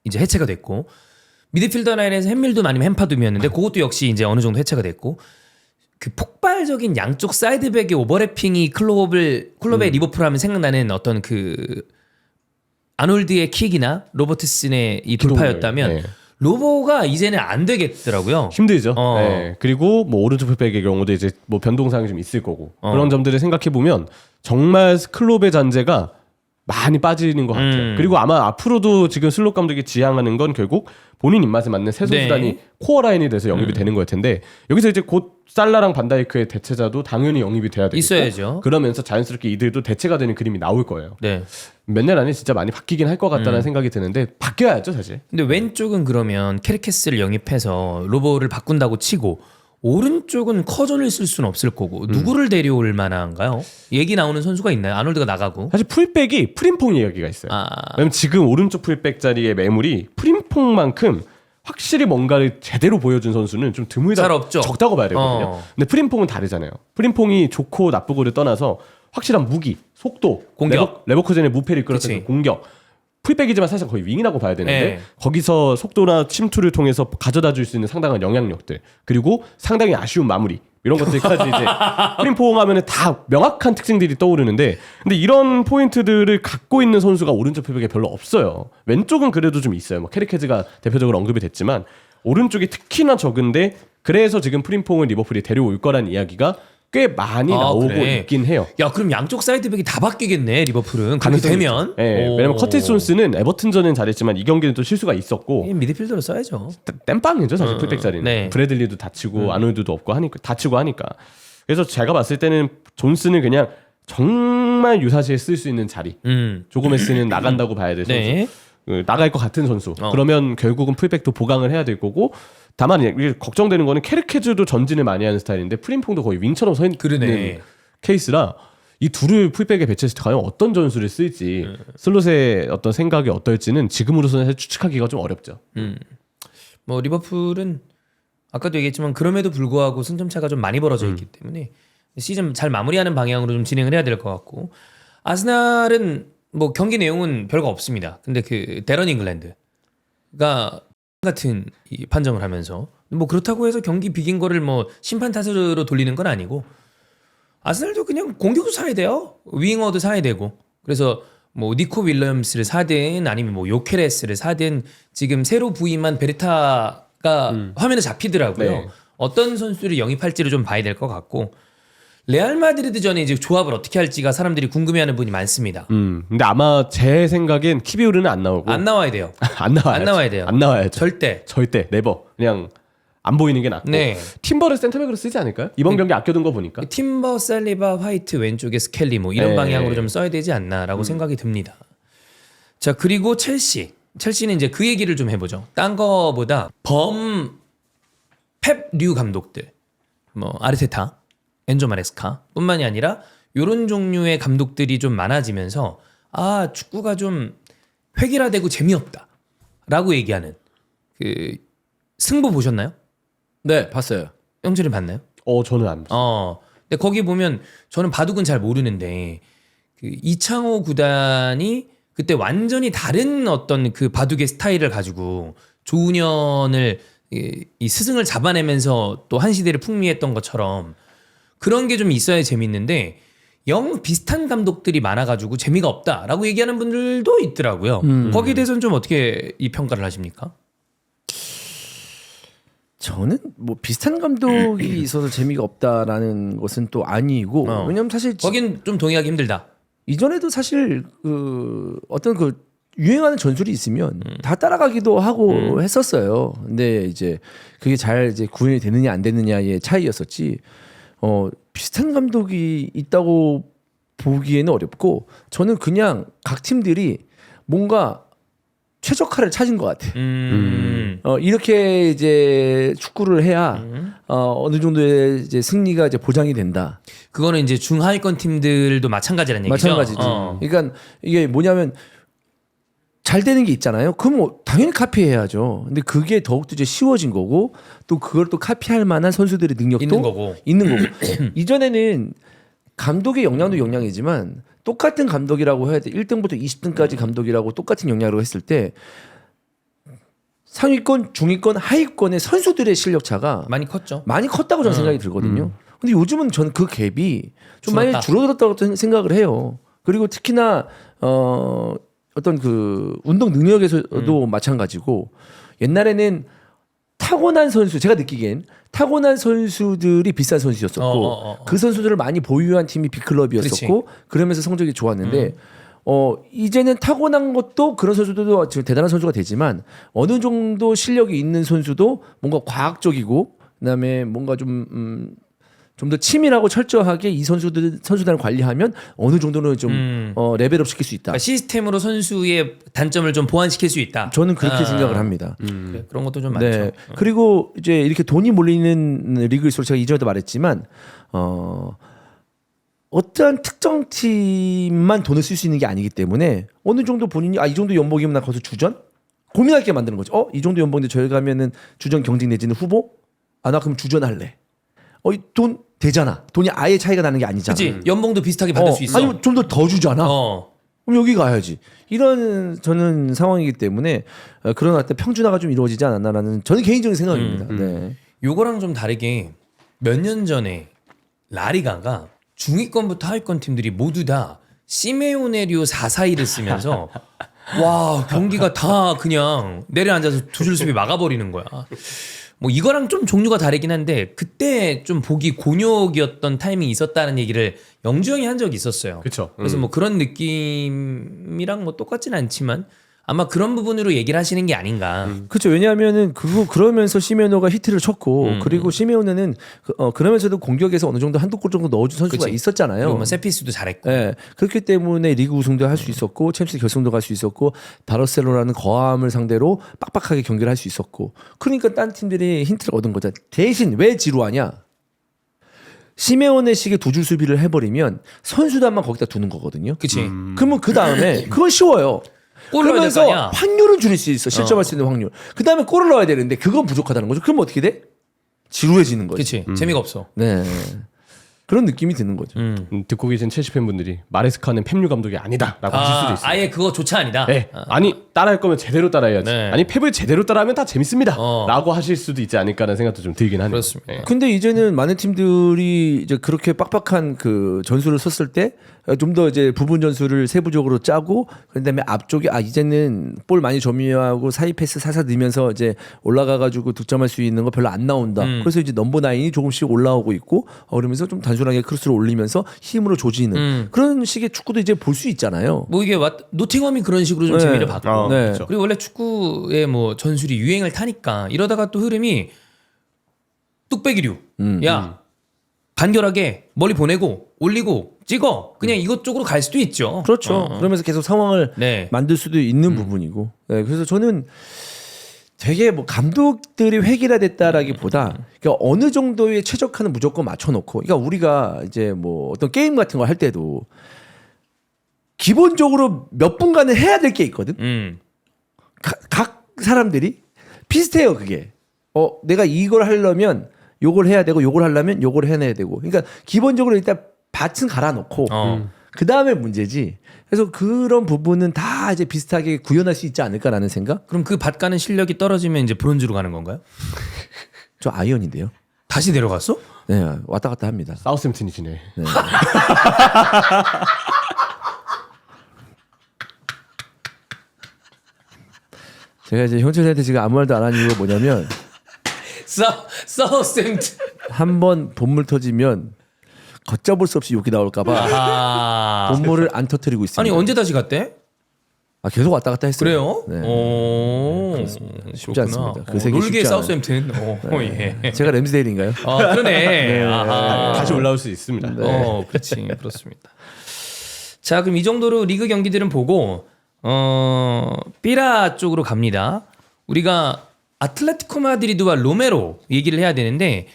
이제 해체가 됐고 미드필더 라인에서 햄밀도 아니면 햄파둠이었는데 그것도 역시 이제 어느 정도 해체가 됐고 그 폭발적인 양쪽 사이드백의 오버래핑이 클럽의 리버풀 하면 생각나는 어떤 그 아놀드의 킥이나 로버트슨의 이 돌파였다면 네. 로보가 이제는 안 되겠더라고요. 힘들죠. 네. 그리고 뭐 오른쪽 풀백의 경우도 이제 뭐 변동사항이 좀 있을 거고 그런 점들을 생각해 보면 정말 클롭의 잔재가 많이 빠지는 것 같아요. 그리고 아마 앞으로도 지금 슬롯 감독이 지향하는 건 결국 본인 입맛에 맞는 새 선수단이 네. 코어 라인이 돼서 영입이 되는 거일 텐데 여기서 이제 곧 살라랑 반다이크의 대체자도 당연히 영입이 돼야 되겠고 있어야죠. 그러면서 자연스럽게 이들도 대체가 되는 그림이 나올 거예요. 네. 몇 년 안에 진짜 많이 바뀌긴 할 것 같다는 생각이 드는데 바뀌어야죠 사실. 근데 왼쪽은 그러면 케르케스를 영입해서 로보를 바꾼다고 치고 오른쪽은 커전을 쓸 수는 없을 거고 누구를 데려올 만한가요? 얘기 나오는 선수가 있나요? 아놀드가 나가고. 사실 풀백이 프림퐁 이야기가 있어요. 왜냐면 지금 오른쪽 풀백 자리의 매물이 프림퐁만큼 확실히 뭔가를 제대로 보여준 선수는 좀 드물다, 잘 없죠. 적다고 봐야 되거든요. 근데 프림퐁은 다르잖아요. 프림퐁이 좋고 나쁘고를 떠나서 확실한 무기, 속도, 공격. 레버쿠젠의 무패를 끌었던 그치. 그 공격. 풀백이지만 사실 거의 윙이라고 봐야 되는데 네. 거기서 속도나 침투를 통해서 가져다 줄 수 있는 상당한 영향력들 그리고 상당히 아쉬운 마무리 이런 것들까지 이제 프림퐁 하면은 다 명확한 특징들이 떠오르는데 근데 이런 포인트들을 갖고 있는 선수가 오른쪽 풀백에 별로 없어요. 왼쪽은 그래도 좀 있어요. 뭐 케르케즈가 대표적으로 언급이 됐지만 오른쪽이 특히나 적은데 그래서 지금 프림퐁을 리버풀이 데려올 거란 이야기가 꽤 많이 나오고 그래. 있긴 해요. 야 그럼 양쪽 사이드백이 다 바뀌겠네 리버풀은. 그렇게 되면. 네, 왜냐면 커티스 존스는 에버튼전은 잘했지만 이 경기는 또 실수가 있었고 미드필더로 써야죠. 땜빵이죠 사실 풀백 자리는. 네. 브래들리도 다치고 아놀드도 없고 하니까 다치고 하니까. 그래서 제가 봤을 때는 존스는 그냥 정말 유사시에 쓸 수 있는 자리. 조금 했으면 나간다고 봐야 돼 선수. 네. 나갈 것 같은 선수. 그러면 결국은 풀백도 보강을 해야 될 거고. 다만 이게 걱정되는 거는 케르케즈도 전진을 많이 하는 스타일인데 프림퐁도 거의 윙처럼 서 있는 그러네. 케이스라 이 둘을 풀백에 배치해서 과연 어떤 전술을 쓸지 슬롯의 어떤 생각이 어떨지는 지금으로서는 사실 추측하기가 좀 어렵죠. 뭐 리버풀은 아까도 얘기했지만 그럼에도 불구하고 승점 차가 좀 많이 벌어져 있기 때문에 시즌 잘 마무리하는 방향으로 좀 진행을 해야 될 것 같고 아스날은 뭐 경기 내용은 별거 없습니다. 근데 그 데런 잉글랜드가 같은 이 판정을 하면서 뭐 그렇다고 해서 경기 비긴 거를 뭐 심판 탓으로 돌리는 건 아니고 아스날도 그냥 공격도 사야 돼요. 윙어도 사야 되고 그래서 뭐 니코 윌리엄스를 사든 아니면 뭐 요케레스를 사든 지금 새로 부임한 베르타가 화면에 잡히더라고요. 네. 어떤 선수를 영입할지를 좀 봐야 될 것 같고 레알 마드리드전에 이제 조합을 어떻게 할지가 사람들이 궁금해하는 분이 많습니다. 근데 아마 제 생각엔 키비오르는 안 나오고 안 나와야 돼요. 안 나와요. 안 나와야 돼요. 안 나와야죠. 절대. 네버. 그냥 안 보이는 게 낫고. 네. 팀버를 센터백으로 쓰지 않을까요? 이번 경기 아껴둔 거 보니까. 팀버, 살리바, 화이트 왼쪽에 스켈리 뭐 이런 네. 방향으로 좀 써야 되지 않나라고 생각이 듭니다. 자, 그리고 첼시는 이제 그 얘기를 좀 해보죠. 딴 거보다 펩류 감독들, 뭐 아르테타, 엔조 마레스카 뿐만이 아니라 이런 종류의 감독들이 좀 많아지면서 축구가 좀 획일화되고 재미없다라고 얘기하는 그 승부 보셨나요? 네, 봤어요. 영철이 봤나요? 저는 안 봤어요. 근데 거기 보면 저는 바둑은 잘 모르는데 그 이창호 구단이 그때 완전히 다른 어떤 그 바둑의 스타일을 가지고 조훈현을 이 스승을 잡아내면서 또 한 시대를 풍미했던 것처럼 그런 게 좀 있어야 재밌는데 영 비슷한 감독들이 많아가지고 재미가 없다라고 얘기하는 분들도 있더라고요. 거기에 대해서는 좀 어떻게 이 평가를 하십니까? 저는 뭐 비슷한 감독이 있어서 재미가 없다라는 것은 또 아니고 왜냐면 사실 거긴 좀 동의하기 힘들다. 이전에도 사실 그 어떤 그 유행하는 전술이 있으면 다 따라가기도 하고 했었어요. 근데 이제 그게 잘 이제 구현이 되느냐 안 되느냐의 차이였었지. 비슷한 감독이 있다고 보기에는 어렵고 저는 그냥 각 팀들이 뭔가 최적화를 찾은 것 같아. 이렇게 이제 축구를 해야 어느 정도의 이제 승리가 이제 보장이 된다. 그거는 이제 중하위권 팀들도 마찬가지라는 얘기죠. 마찬가지지. 그러니까 이게 뭐냐면 잘 되는 게 있잖아요. 그럼 뭐 당연히 카피해야죠. 근데 그게 더욱더 이제 쉬워진 거고 또 그걸 또 카피할 만한 선수들의 능력도 있는 거고. 이전에는 감독의 역량도 역량이지만 똑같은 감독이라고 해야 돼. 1등부터 20등까지 감독이라고 똑같은 역량으로 했을 때 상위권, 중위권, 하위권의 선수들의 실력 차가 많이 컸죠. 많이 컸다고 저는 생각이 들거든요. 근데 요즘은 저는 그 갭이 좀 많이 줄어들었다고 생각을 해요. 그리고 특히나 어떤 그 운동 능력에서도 마찬가지고 옛날에는 타고난 선수 제가 느끼기엔 타고난 선수들이 비싼 선수였었고 그 선수들을 많이 보유한 팀이 빅클럽이었었고 그러면서 성적이 좋았는데 이제는 타고난 것도 그런 선수들도 지금 대단한 선수가 되지만 어느 정도 실력이 있는 선수도 뭔가 과학적이고 그다음에 뭔가 좀 더 치밀하고 철저하게 이 선수단을 관리하면 어느 정도는 좀 레벨업 시킬 수 있다. 그러니까 시스템으로 선수의 단점을 좀 보완시킬 수 있다. 저는 그렇게 생각을 합니다. 그래, 그런 것도 좀 많죠. 네. 그리고 이제 이렇게 돈이 몰리는 리그일수록 제가 이전에도 말했지만 어떠한 특정 팀만 돈을 쓸 수 있는 게 아니기 때문에 어느 정도 본인이 이 정도 연봉이면 나 거기서 주전? 고민할 게 만드는 거죠. 이 정도 연봉인데 저희 가면은 주전 경쟁 내지는 후보? 나 그럼 주전할래. 돈 되잖아. 돈이 아예 차이가 나는 게 아니잖아. 그치? 연봉도 비슷하게 받을 수 있어. 아니면 좀 더 주잖아. 그럼 여기 가야지. 이런 저는 상황이기 때문에 그런 어떤 평준화가 좀 이루어지지 않았나라는 저는 개인적인 생각입니다. 네. 요거랑 좀 다르게 몇 년 전에 라리가가 중위권부터 하위권 팀들이 모두 다 시메오네리오 4-4-2를 쓰면서 와 경기가 다 그냥 내려앉아서 두 줄 수비 막아버리는 거야. 뭐 이거랑 좀 종류가 다르긴 한데 그때 좀 보기 곤욕이었던 타이밍이 있었다는 얘기를 영주 형이 한 적이 있었어요. 그쵸. 그래서 뭐 그런 느낌이랑 뭐 똑같진 않지만 아마 그런 부분으로 얘기를 하시는 게 아닌가. 그렇죠. 왜냐하면은 그러면서 시메오노가 히트를 쳤고 그리고 시메오노는 그러면서도 공격에서 어느 정도 한두 골 정도 넣어준 선수가 그치. 있었잖아요. 그리고 뭐 세피스도 잘했고. 네. 그렇기 때문에 리그 우승도 할 수 있었고 챔스 결승도 갈 수 있었고 바르셀로나는 거함을 상대로 빡빡하게 경기를 할 수 있었고 그러니까 딴 팀들이 힌트를 얻은 거죠. 대신 왜 지루하냐? 시메오네식의 두 줄 수비를 해버리면 선수단만 거기다 두는 거거든요. 그치. 그러면 그 다음에 그건 쉬워요. 골을 넣어야 될 거 그러면서 아니야. 확률을 줄일 수 있어. 실점할 수 있는 확률. 그 다음에 골을 넣어야 되는데 그건 부족하다는 거죠. 그럼 어떻게 돼? 지루해지는 거죠. 그치. 재미가 없어. 네. 그런 느낌이 드는 거죠. 듣고 계신 첼시 팬분들이 마레스카는 펩류 감독이 아니다라고 하실 수도 있어요. 아예 그거조차 아니다. 네. 아니 따라할 거면 제대로 따라해야지. 네. 아니 펩을 제대로 따라하면 다 재밌습니다.라고 하실 수도 있지 않을까라는 생각도 좀 들긴 하네요. 그렇습니다. 네. 근데 이제는 많은 팀들이 이제 그렇게 빡빡한 그 전술을 썼을 때 좀 더 이제 부분 전술을 세부적으로 짜고 그다음에 앞쪽에 이제는 볼 많이 점유하고 사이 패스 사사 넣으면서 이제 올라가 가지고 득점할 수 있는 거 별로 안 나온다. 그래서 이제 넘버 9이 조금씩 올라오고 있고 그러면서 좀 단순하게 크로스를 올리면서 힘으로 조지는 그런 식의 축구도 이제 볼 수 있잖아요. 뭐 이게 노팅엄이 그런 식으로 좀 네. 재미를 받고 네. 그렇죠. 그리고 원래 축구의 뭐 전술이 유행을 타니까 이러다가 또 흐름이 뚝배기류 야 간결하게 멀리 보내고 올리고 찍어 그냥 이것 쪽으로 갈 수도 있죠. 그렇죠. 그러면서 계속 상황을 네. 만들 수도 있는 부분이고. 네, 그래서 저는 되게 뭐 감독들이 획일화됐다라기보다 그러니까 어느 정도의 최적화는 무조건 맞춰놓고, 그러니까 우리가 이제 뭐 어떤 게임 같은 거 할 때도 기본적으로 몇 분간은 해야 될 게 있거든. 각 사람들이 비슷해요. 그게 내가 이걸 하려면 요걸 해야 되고 요걸 하려면 요걸 해내야 되고, 그러니까 기본적으로 일단 밭은 갈아놓고 그 다음에 문제지. 그래서 그런 부분은 다 이제 비슷하게 구현할 수 있지 않을까라는 생각? 그럼 그 밭 가는 실력이 떨어지면 이제 브론즈로 가는 건가요? 저 아이언인데요. 다시 내려갔어? 네, 왔다 갔다 합니다. 사우스햄튼이시네. 네. 제가 이제 형철이한테 지금 아무 말도 안 한 이유가 뭐냐면 사우스햄튼. 한번 본물 터지면 걷잡을 수 없이 욕이 나올까봐 아. 본물을 안 터뜨리고 있습니다. 아니 언제 다시 갔대? 계속 왔다 갔다 했어요. 그래요? 네. 오. 쉽지 않습니다. 그 세계 놀게 쉽지 않아요. 사우스햄튼. 예. 제가 램스데일인가요? 그러네. 아하. 다시 올라올 수 있습니다. 그렇지. 그렇습니다. 자, 그럼 이 정도로 리그 경기들은 보고 삐라 쪽으로 갑니다. 우리가 아틀레티코 마드리드와 로메로 얘기를 해야 되는데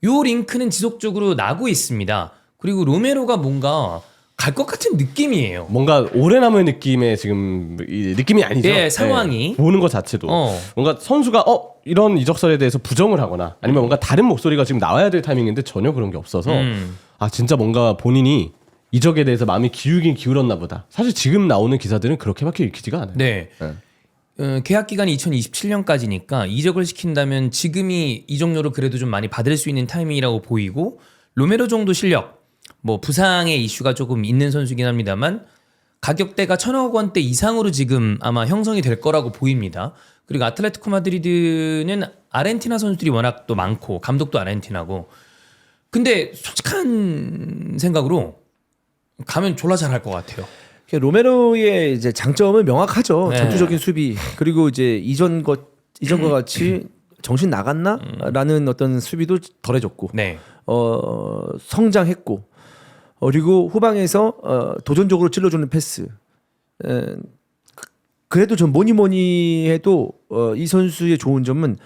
요 링크는 지속적으로 나고 있습니다. 그리고 로메로가 뭔가 갈 것 같은 느낌이에요. 뭔가 오래 남은 느낌의 지금 이 느낌이 아니죠. 예, 상황이. 보는 것 자체도 뭔가 선수가 이런 이적설에 대해서 부정을 하거나 아니면 뭔가 다른 목소리가 지금 나와야 될 타이밍인데 전혀 그런 게 없어서 진짜 뭔가 본인이 이적에 대해서 마음이 기울긴 기울었나 보다. 사실 지금 나오는 기사들은 그렇게밖에 읽히지가 않아요. 네. 계약 기간이 2027년까지니까 이적을 시킨다면 지금이 이적료를 그래도 좀 많이 받을 수 있는 타이밍이라고 보이고, 로메로 정도 실력, 뭐 부상의 이슈가 조금 있는 선수긴 합니다만 가격대가 1,000억 원대 이상으로 지금 아마 형성이 될 거라고 보입니다. 그리고 아틀레티코 마드리드는 아르헨티나 선수들이 워낙 또 많고 감독도 아르헨티나고, 근데 솔직한 생각으로 가면 졸라 잘할 것 같아요. 로메로의 이제 장점은 명확하죠. 네. 전투적인 수비, 그리고 이제 이전과 같이 정신 나갔나라는 어떤 수비도 덜해졌고, 네. 성장했고, 그리고 후방에서 도전적으로 찔러주는 패스. 그래도 전 뭐니 해도 이 선수의 좋은 점은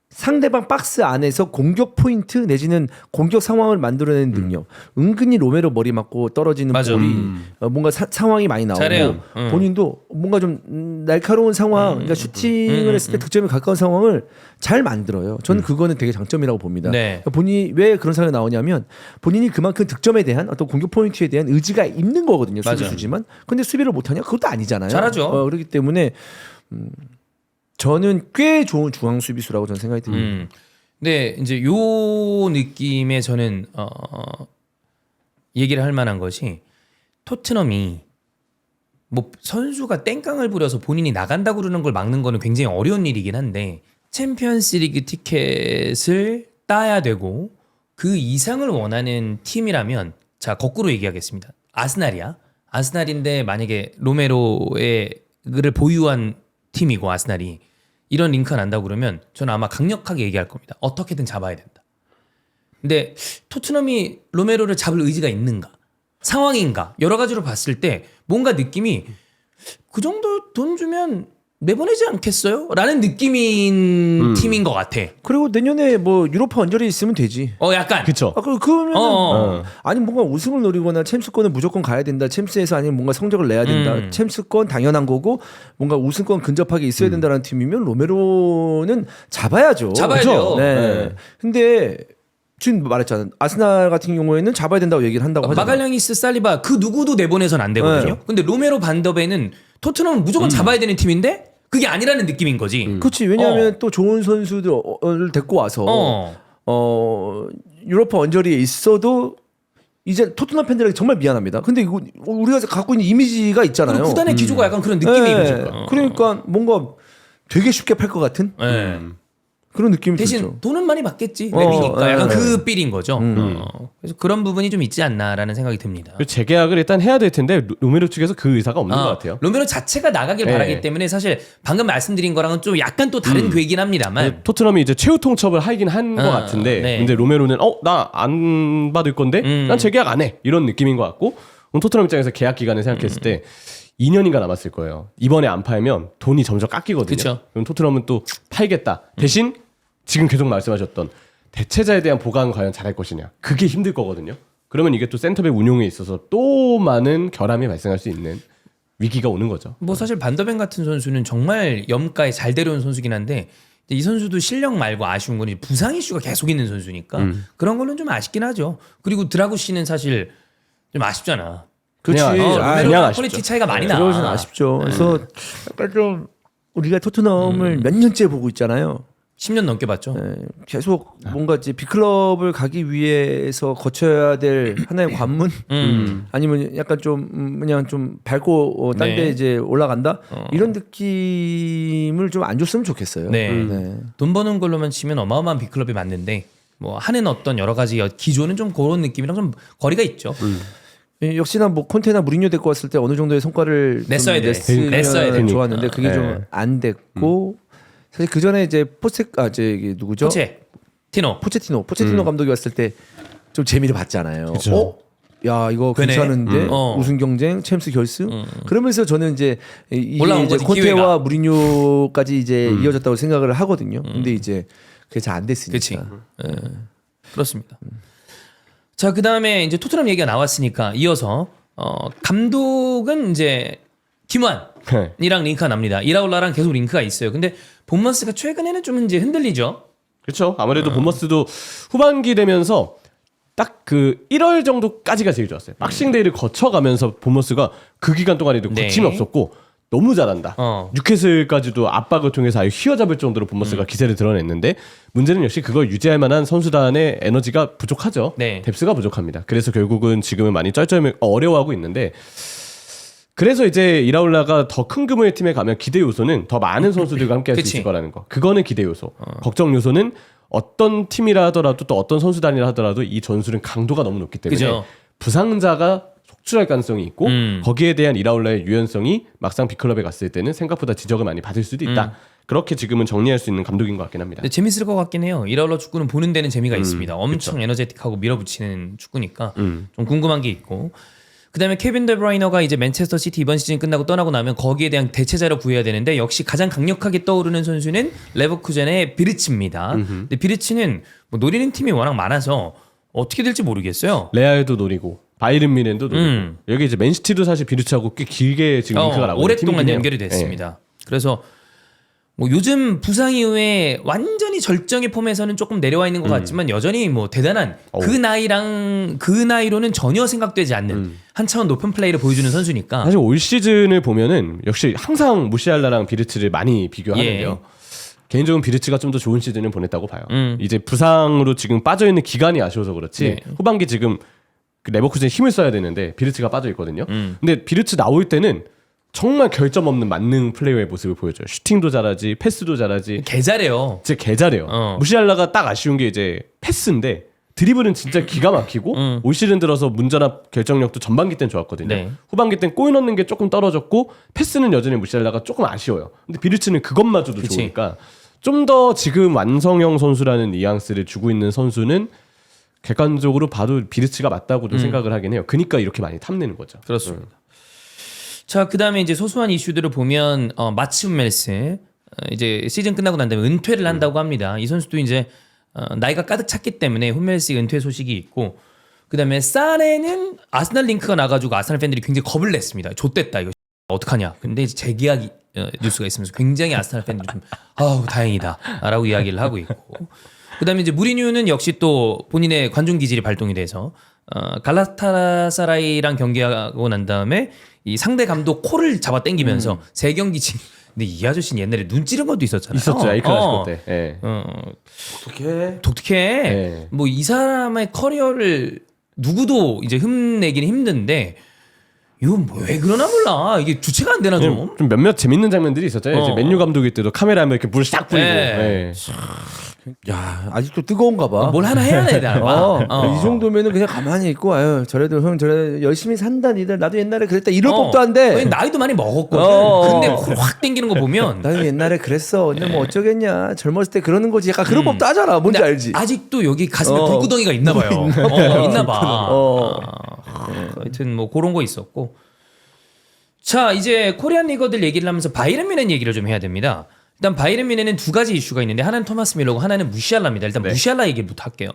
상대방 박스 안에서 공격 포인트 내지는 공격 상황을 만들어내는 능력. 은근히 로메로 머리 맞고 떨어지는 맞아. 볼이 뭔가 상황이 많이 나오고, 잘해요. 본인도 뭔가 좀 날카로운 상황, 그러니까 슈팅을 했을 때 득점에 가까운 상황을 잘 만들어요. 저는 그거는 되게 장점이라고 봅니다. 네. 그러니까 본인이 왜 그런 상황이 나오냐면 본인이 그만큼 득점에 대한 어떤 공격 포인트에 대한 의지가 있는 거거든요. 맞아요. 수비수지만. 근데 수비를 못하냐? 그것도 아니잖아요. 잘하죠. 그렇기 때문에 저는 꽤 좋은 중앙 수비수라고 저는 생각이 듭니다. 근데 이제 요 느낌에 저는 얘기를 할 만한 것이, 토트넘이 뭐 선수가 땡깡을 부려서 본인이 나간다고 그러는 걸 막는 거는 굉장히 어려운 일이긴 한데, 챔피언스리그 티켓을 따야 되고 그 이상을 원하는 팀이라면, 자 거꾸로 얘기하겠습니다. 아스날이야. 아스날인데 만약에 로메로를 보유한 팀이고 아스날이 이런 링크가 난다고 그러면 저는 아마 강력하게 얘기할 겁니다. 어떻게든 잡아야 된다. 근데 토트넘이 로메로를 잡을 의지가 있는가? 상황인가? 여러 가지로 봤을 때 뭔가 느낌이 그 정도 돈 주면 내보내지 않겠어요? 라는 느낌인 팀인 것 같아. 그리고 내년에 뭐 유로파 언저리 있으면 되지. 약간. 그쵸. 그러면 아니 뭔가 우승을 노리거나 챔스권은 무조건 가야 된다. 챔스에서 아니면 뭔가 성적을 내야 된다. 챔스권 당연한 거고 뭔가 우승권 근접하게 있어야 된다는 팀이면 로메로는 잡아야죠. 잡아야죠. 그쵸? 네. 근데 지금 말했잖아. 아스날 같은 경우에는 잡아야 된다고 얘기를 한다고 하잖아. 마갈량이스, 살리바 그 누구도 내보내선 안 되거든요. 네. 근데 로메로 반더베는 토트넘은 무조건 잡아야 되는 팀인데 그게 아니라는 느낌인 거지. 그렇지. 왜냐하면 또 좋은 선수들을 데리고 와서 유로파 언저리에 있어도 이제 토트넘 팬들에게 정말 미안합니다. 근데 이거 우리가 갖고 있는 이미지가 있잖아요. 그리고 구단의 기조가 약간 그런 느낌인 네. 거죠. 그러니까 뭔가 되게 쉽게 팔 것 같은. 네. 그런 느낌이 대신 들죠. 돈은 많이 받겠지. 랩이니까 약간 네. 그 삘인 거죠. 그래서 그런 부분이 좀 있지 않나라는 생각이 듭니다. 그리고 재계약을 일단 해야 될 텐데 로메로 측에서 그 의사가 없는 것 같아요. 로메로 자체가 나가길 네. 바라기 때문에 사실 방금 말씀드린 거랑은 좀 약간 또 다른 계획이긴 합니다만 토트넘이 이제 최후 통첩을 하긴 한 것 같은데 네. 근데 로메로는 나 안 받을 건데 난 재계약 안 해 이런 느낌인 것 같고 토트넘 입장에서 계약 기간을 생각했을 때 2년인가 남았을 거예요. 이번에 안 팔면 돈이 점점 깎이거든요. 그쵸. 그럼 토트넘은 또 팔겠다. 대신 지금 계속 말씀하셨던 대체자에 대한 보강 과연 잘할 것이냐. 그게 힘들 거거든요. 그러면 이게 또 센터백 운용에 있어서 또 많은 결함이 발생할 수 있는 위기가 오는 거죠. 뭐 사실 반더벤 같은 선수는 정말 염가에 잘 데려온 선수긴 한데 이 선수도 실력 말고 아쉬운 건 이제 부상 이슈가 계속 있는 선수니까 그런 거는 좀 아쉽긴 하죠. 그리고 드라구 씨는 사실 좀 아쉽잖아. 그렇지. 그냥 아쉽죠. 퀄리티 차이가 많이 나. 들어오진 아쉽죠. 그래서 약간 좀 우리가 토트넘을 몇 년째 보고 있잖아요. 10년 넘게 봤죠. 네, 계속 뭔가 이제 빅클럽을 가기 위해서 거쳐야 될 하나의 관문 아니면 약간 좀 그냥 좀 밟고 딴 데 네. 이제 올라간다 이런 느낌을 좀 안 줬으면 좋겠어요. 네. 네. 돈 버는 걸로만 치면 어마어마한 빅클럽이 맞는데 뭐 하는 어떤 여러 가지 기조는 좀 그런 느낌이랑 좀 거리가 있죠. 역시나 뭐 콘테나 무리뉴 데리고 왔을 때 어느 정도의 성과를 좀 냈어야 돼. 냈으면 냈어야 돼. 좋았는데 그게 네. 좀 안 됐고 사실 그 전에 이제 저기 누구죠? 포체티노. 포체티노 감독이 왔을 때 좀 재미를 봤잖아요. 그쵸. 야 이거 그네. 괜찮은데 어. 우승 경쟁, 챔스 결승. 그러면서 저는 이제 이게 올라온 이제 거지, 콘테와 기회가. 무리뉴까지 이제 이어졌다고 생각을 하거든요. 근데 이제 그게 잘 안 됐으니까. 그렇지. 그렇습니다. 자, 그다음에 이제 토트넘 얘기가 나왔으니까 이어서 감독은 이제 김완이랑 링크가 납니다. 이라올라랑 계속 링크가 있어요. 근데 본머스가 최근에는 좀 이제 흔들리죠. 그렇죠. 아무래도 본머스도 후반기 되면서 딱 그 1월 정도까지가 제일 좋았어요. 박싱데이를 거쳐가면서 본머스가 그 기간 동안에도 네. 거침이 없었고 너무 잘한다. 뉴캐슬까지도 압박을 통해서 아예 휘어잡을 정도로 본머스가 기세를 드러냈는데 문제는 역시 그걸 유지할 만한 선수단의 에너지가 부족하죠. 네. 뎁스가 부족합니다. 그래서 결국은 지금은 많이 쩔쩔 어려워하고 있는데 그래서 이제 이라올라가 더 큰 규모의 팀에 가면 기대 요소는 더 많은 선수들과 함께 할 수 그치. 있을 거라는 거. 그거는 기대 요소. 걱정 요소는 어떤 팀이라 하더라도 또 어떤 선수단이라 하더라도 이 전술은 강도가 너무 높기 때문에 그죠. 부상자가 속출할 가능성이 있고 거기에 대한 이라올라의 유연성이 막상 빅클럽에 갔을 때는 생각보다 지적을 많이 받을 수도 있다. 그렇게 지금은 정리할 수 있는 감독인 것 같긴 합니다. 근데 재밌을 것 같긴 해요. 이라올라 축구는 보는 데는 재미가 있습니다. 엄청 에너제틱하고 밀어붙이는 축구니까 좀 궁금한 게 있고. 그다음에 케빈 데브라이너가 이제 맨체스터 시티 이번 시즌 끝나고 떠나고 나면 거기에 대한 대체자를 구해야 되는데 역시 가장 강력하게 떠오르는 선수는 레버쿠젠의 비르치입니다. 근데 비르치는 뭐 노리는 팀이 워낙 많아서 어떻게 될지 모르겠어요. 레알도 노리고 바이른 미넨도 노리고 여기 이제 맨시티도 사실 비르치하고 꽤 길게 지금 링크가 나고 있는 오랫동안 팀이긴 해요. 연결이 됐습니다. 그래서 뭐 요즘 부상 이후에 완전히 절정의 폼에서는 조금 내려와 있는 것 같지만 여전히 뭐 대단한 그 나이로는 전혀 생각되지 않는 한 차원 높은 플레이를 보여주는 선수니까. 사실 올 시즌을 보면은 역시 항상 무시알라랑 비르츠를 많이 비교하는데요. 개인적으로 비르츠가 좀 더 좋은 시즌을 보냈다고 봐요. 이제 부상으로 지금 빠져 있는 기간이 아쉬워서 그렇지 후반기 지금 그 레버쿠젠 힘을 써야 되는데 비르츠가 빠져 있거든요. 근데 비르츠 나올 때는 정말 결점 없는 만능 플레이어의 모습을 보여줘요. 슈팅도 잘하지, 패스도 잘하지. 개 잘해요. 진짜 개 잘해요. 무시알라가 딱 아쉬운 게 이제 패스인데 드리블은 진짜 기가 막히고 올 시즌 들어서 문전압 결정력도 전반기 땐 좋았거든요. 네. 후반기 땐 골 넣는 게 조금 떨어졌고 패스는 여전히 무시알라가 조금 아쉬워요. 근데 비르츠는 그것마저도 그치. 좋으니까 좀 더 지금 완성형 선수라는 뉘앙스를 주고 있는 선수는 객관적으로 봐도 비르츠가 맞다고도 생각을 하긴 해요. 그러니까 이렇게 많이 탐내는 거죠. 그렇습니다. 자, 그다음에 이제 소소한 이슈들을 보면 마츠 멜스 이제 시즌 끝나고 난 다음에 은퇴를 한다고 합니다. 이 선수도 이제 나이가 가득 찼기 때문에 홈멜스 은퇴 소식이 있고 그다음에 사네는 아스날 링크가 나가지고 아스날 팬들이 굉장히 겁을 냈습니다. 좆됐다 이거 어떡하냐. 근데 이제 재계약 뉴스가 있으면서 굉장히 아스날 팬들이 좀 아우 다행이다라고 이야기를 하고 있고 그다음에 이제 무리뉴는 역시 또 본인의 관중 기질이 발동이 돼서 갈라타사라이랑 경기하고 난 다음에 이 상대 감독 코를 잡아 당기면서 세 경기 진. 근데 이 아저씨는 옛날에 눈 찌른 것도 있었잖아요. 있었죠. 에이 클라시코 때. 예. 독특해. 네. 뭐 이 사람의 커리어를 누구도 이제 흠내기는 힘든데 이거 왜 그러나 몰라. 이게 주체가 안 되나 좀. 좀 몇몇 재밌는 장면들이 있었잖아요. 이제 맨유 감독일 때도 카메라에 이렇게 물 싹 뿌리고. 네. 야 아직도 뜨거운가 봐. 뭘 하나 해야 돼, 나. 이 정도면은 그냥 가만히 있고 아유 저래도 형 저래 열심히 산다 니들 나도 옛날에 그랬다 이럴 법도 한데. 왜냐면 나이도 많이 먹었거든. 근데 확 땡기는 거 보면 나도 옛날에 그랬어. 근데 뭐 어쩌겠냐. 젊었을 때 그러는 거지. 약간 그런 법도 하잖아. 뭔지 근데 알지? 아직도 여기 가슴에 불구덩이가 있나 봐요. 있나 봐. 하여튼 뭐 그런 거 있었고. 자, 이제 코리안 리거들 얘기를 하면서 바이에른 뮌헨 얘기를 좀 해야 됩니다. 일단 바이에른 뮌헨은 두 가지 이슈가 있는데 하나는 토마스 밀러고 하나는 무시알라입니다. 일단 무시알라 얘기부터 할게요.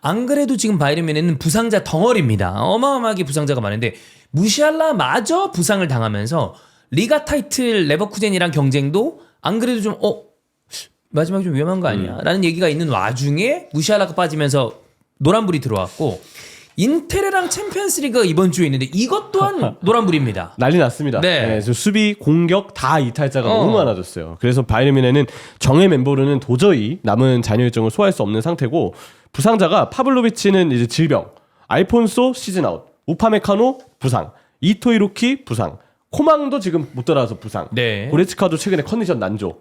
안 그래도 지금 바이에른 뮌헨은 부상자 덩어리입니다. 어마어마하게 부상자가 많은데 무시알라마저 부상을 당하면서 리가 타이틀 레버쿠젠이랑 경쟁도 안 그래도 좀 마지막에 좀 위험한 거 아니야? 라는 얘기가 있는 와중에 무시알라가 빠지면서 노란불이 들어왔고 인테르랑 챔피언스리그 이번 주에 있는데 이것 또한 노란불입니다. 난리 났습니다. 네. 저 수비, 공격 다 이탈자가 너무 많아졌어요. 그래서 바이에른 뮌헨은 정예 멤버로는 도저히 남은 잔여 일정을 소화할 수 없는 상태고 부상자가 파블로비치는 이제 질병, 알폰소 시즌 아웃, 우파메카노 부상, 이토 이루키 부상, 코망도 지금 못 돌아와서 부상, 네. 고레츠카도 최근에 컨디션 난조,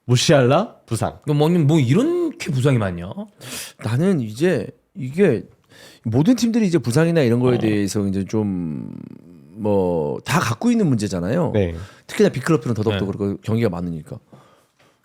무시알라 부상. 뭐 이렇게 부상이 많냐? 나는 이제 이게 모든 팀들이 이제 부상이나 이런 거에 대해서 이제 좀 뭐 다 갖고 있는 문제잖아요. 네. 특히나 빅클럽들은 더더욱더 그렇고 경기가 많으니까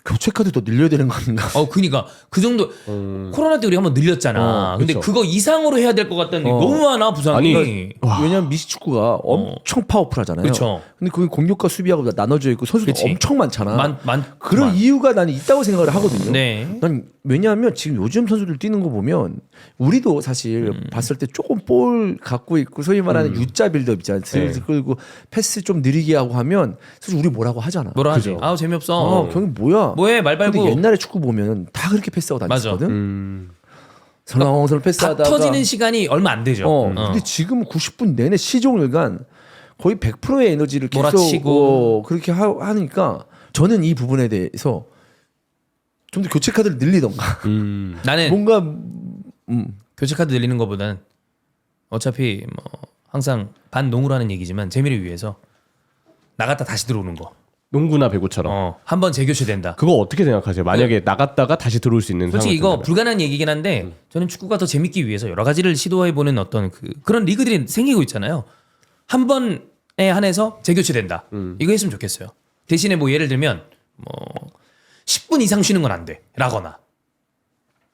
교체 카드 더 늘려야 되는 거 아닌가? 그니까 그 정도 코로나 때 우리 한번 늘렸잖아. 근데 그쵸. 그거 이상으로 해야 될 것 같다는 너무 많아 부상이. 왜냐면 미식축구가 엄청 파워풀하잖아요. 그쵸. 근데 그게 공격과 수비하고 나눠져 있고 선수도 그치. 엄청 많잖아. 그런 많. 이유가 나는 있다고 생각을 하거든요. 네. 난 왜냐하면 지금 요즘 선수들 뛰는 거 보면 우리도 사실 봤을 때 조금 볼 갖고 있고 소위 말하는 U자 빌드업 있잖아요. 슬슬 끌고 패스 좀 느리게 하고 하면 사실 우리 뭐라고 하잖아. 뭐라 하지? 재미없어. 경기 뭐야? 뭐해 말 말고. 근데 옛날에 축구 보면 다 그렇게 패스하고 다녔거든. 설렁설렁 패스하다가 다 터지는 시간이 얼마 안 되죠. 근데 지금 90분 내내 시종일관 거의 100%의 에너지를 계속 몰아치고. 그렇게 하니까 저는 이 부분에 대해서 좀 더 교체 카드를 늘리던가 나는 뭔가 교체 카드 늘리는 것보다는 어차피 뭐 항상 반농으로 하는 얘기지만 재미를 위해서 나갔다 다시 들어오는 거. 농구나 배구처럼. 한번 재교체된다. 그거 어떻게 생각하세요? 만약에 나갔다가 다시 들어올 수 있는 솔직히 이거 상황이 불가능한 얘기긴 한데 저는 축구가 더 재밌기 위해서 여러 가지를 시도해보는 어떤 그런 리그들이 생기고 있잖아요. 한 번에 한해서 재교체된다. 이거 했으면 좋겠어요. 대신에 뭐 예를 들면 뭐 10분 이상 쉬는 건 안 돼. 라거나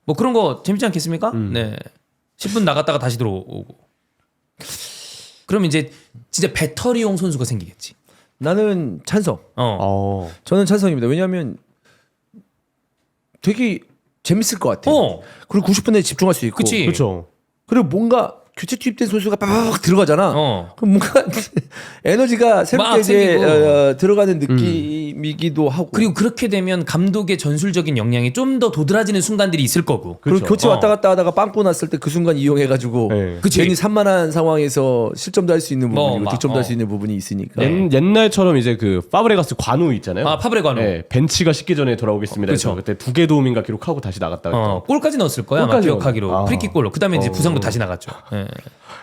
뭐 그런 거 재밌지 않겠습니까? 네, 10분 나갔다가 다시 들어오고 그럼 이제 진짜 배터리용 선수가 생기겠지. 나는 찬성. 저는 찬성입니다. 왜냐하면 되게 재밌을 것 같아. 그리고 90분에 집중할 수 있고. 그치. 그렇죠. 그리고 뭔가 교체 투입된 선수가 빡 들어가잖아. 그럼 뭔가 에너지가 새롭게 이제 들어가는 느낌이기도 하고. 그리고 그렇게 되면 감독의 전술적인 역량이 좀 더 도드라지는 순간들이 있을 거고. 그리고 교체 왔다 갔다 하다가 빵꾸 났을 때 그 순간 이용해가지고 괜히 산만한 상황에서 실점도 할 수 있는 부분이고 득점도 할 수 있는 부분이 있으니까. 옛날처럼 이제 그 파브레가스 관우 있잖아요. 파브레 관우. 네, 벤치가 식기 전에 돌아오겠습니다. 그래서 그때 2개 도움인가 기록하고 다시 나갔다가 골까지 넣었을 거야. 아마 기억하기로 프리킥 골로. 그다음에 이제 부상도 다시 나갔죠. 네.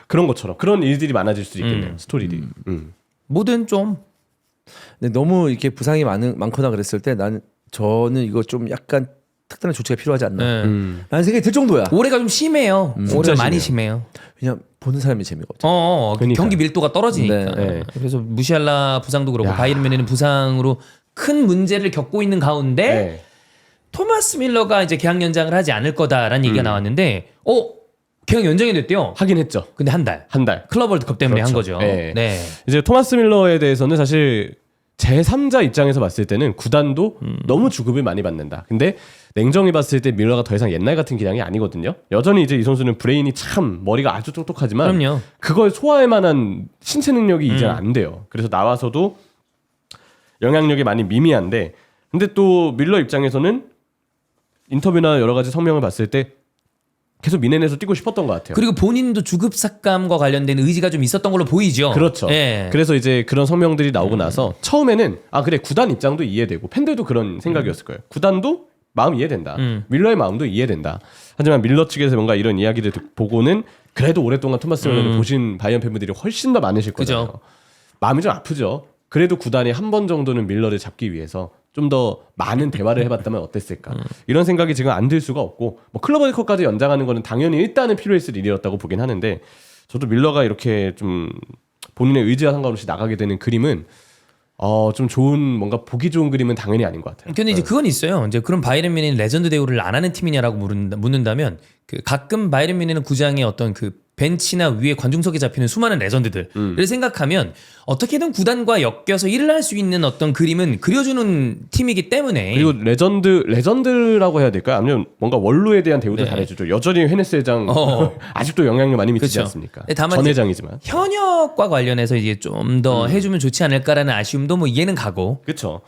그런 것처럼 그런 일들이 많아질 수 있겠네요. 스토리들이. 뭐든 좀. 근데 너무 이렇게 부상이 많거나 그랬을 때 저는 이거 좀 약간 특단의 조치가 필요하지 않나. 라는 생각이 들 정도야. 올해가 좀 심해요. 올해가 많이 심해요. 왜냐면 보는 사람이 재미가 없죠. 경기 밀도가 떨어지니까. 네. 그래서 무시알라 부상도 그렇고 바이에른 뮌헨은 부상으로 큰 문제를 겪고 있는 가운데 토마스 밀러가 이제 계약 연장을 하지 않을 거다라는 얘기가 나왔는데 계약 연장이 됐대요. 하긴 했죠. 근데 한 달. 클럽 월드컵 때문에 한 거죠. 네. 이제 토마스 밀러에 대해서는 사실 제3자 입장에서 봤을 때는 구단도 너무 주급을 많이 받는다. 근데 냉정히 봤을 때 밀러가 더 이상 옛날 같은 기량이 아니거든요. 여전히 이제 이 선수는 브레인이 참 머리가 아주 똑똑하지만 그럼요. 그걸 소화할 만한 신체 능력이 이제 안 돼요. 그래서 나와서도 영향력이 많이 미미한데 근데 또 밀러 입장에서는 인터뷰나 여러 가지 성명을 봤을 때 계속 미넨에서 뛰고 싶었던 것 같아요. 그리고 본인도 주급 삭감과 관련된 의지가 좀 있었던 걸로 보이죠. 그렇죠. 예. 그래서 이제 그런 성명들이 나오고 나서 처음에는 그래 구단 입장도 이해되고 팬들도 그런 생각이었을 거예요. 구단도 마음 이해된다. 밀러의 마음도 이해된다. 하지만 밀러 측에서 뭔가 이런 이야기를 보고는 그래도 오랫동안 토마스 밀러를 보신 바이언 팬분들이 훨씬 더 많으실 거잖아요. 그죠. 마음이 좀 아프죠. 그래도 구단이 한 번 정도는 밀러를 잡기 위해서 좀 더 많은 대화를 해봤다면 어땠을까. 이런 생각이 지금 안 들 수가 없고 뭐 클럽 월드컵까지 연장하는 거는 당연히 일단은 필요했을 일이었다고 보긴 하는데 저도 밀러가 이렇게 좀 본인의 의지와 상관없이 나가게 되는 그림은 좀 좋은 뭔가 보기 좋은 그림은 당연히 아닌 것 같아요. 근데 이제 그건 있어요. 이제 그럼 바이에른 뮌헨이 레전드 대우를 안 하는 팀이냐라고 묻는다면 그 가끔 바이에른 뮌헨은 구장의 어떤 그 벤치나 위에 관중석에 잡히는 수많은 레전드들을 생각하면 어떻게든 구단과 엮여서 일을 할 수 있는 어떤 그림은 그려주는 팀이기 때문에 그리고 레전드라고 해야 될까요? 아니면 뭔가 원로에 대한 대우도 네. 잘해주죠. 여전히 헤네스 회장 아직도 영향력 많이 미치지 그쵸. 않습니까? 다만 전 이제 회장이지만. 현역과 관련해서 이제 좀 더 해주면 좋지 않을까라는 아쉬움도 뭐 이해는 가고. 그렇죠.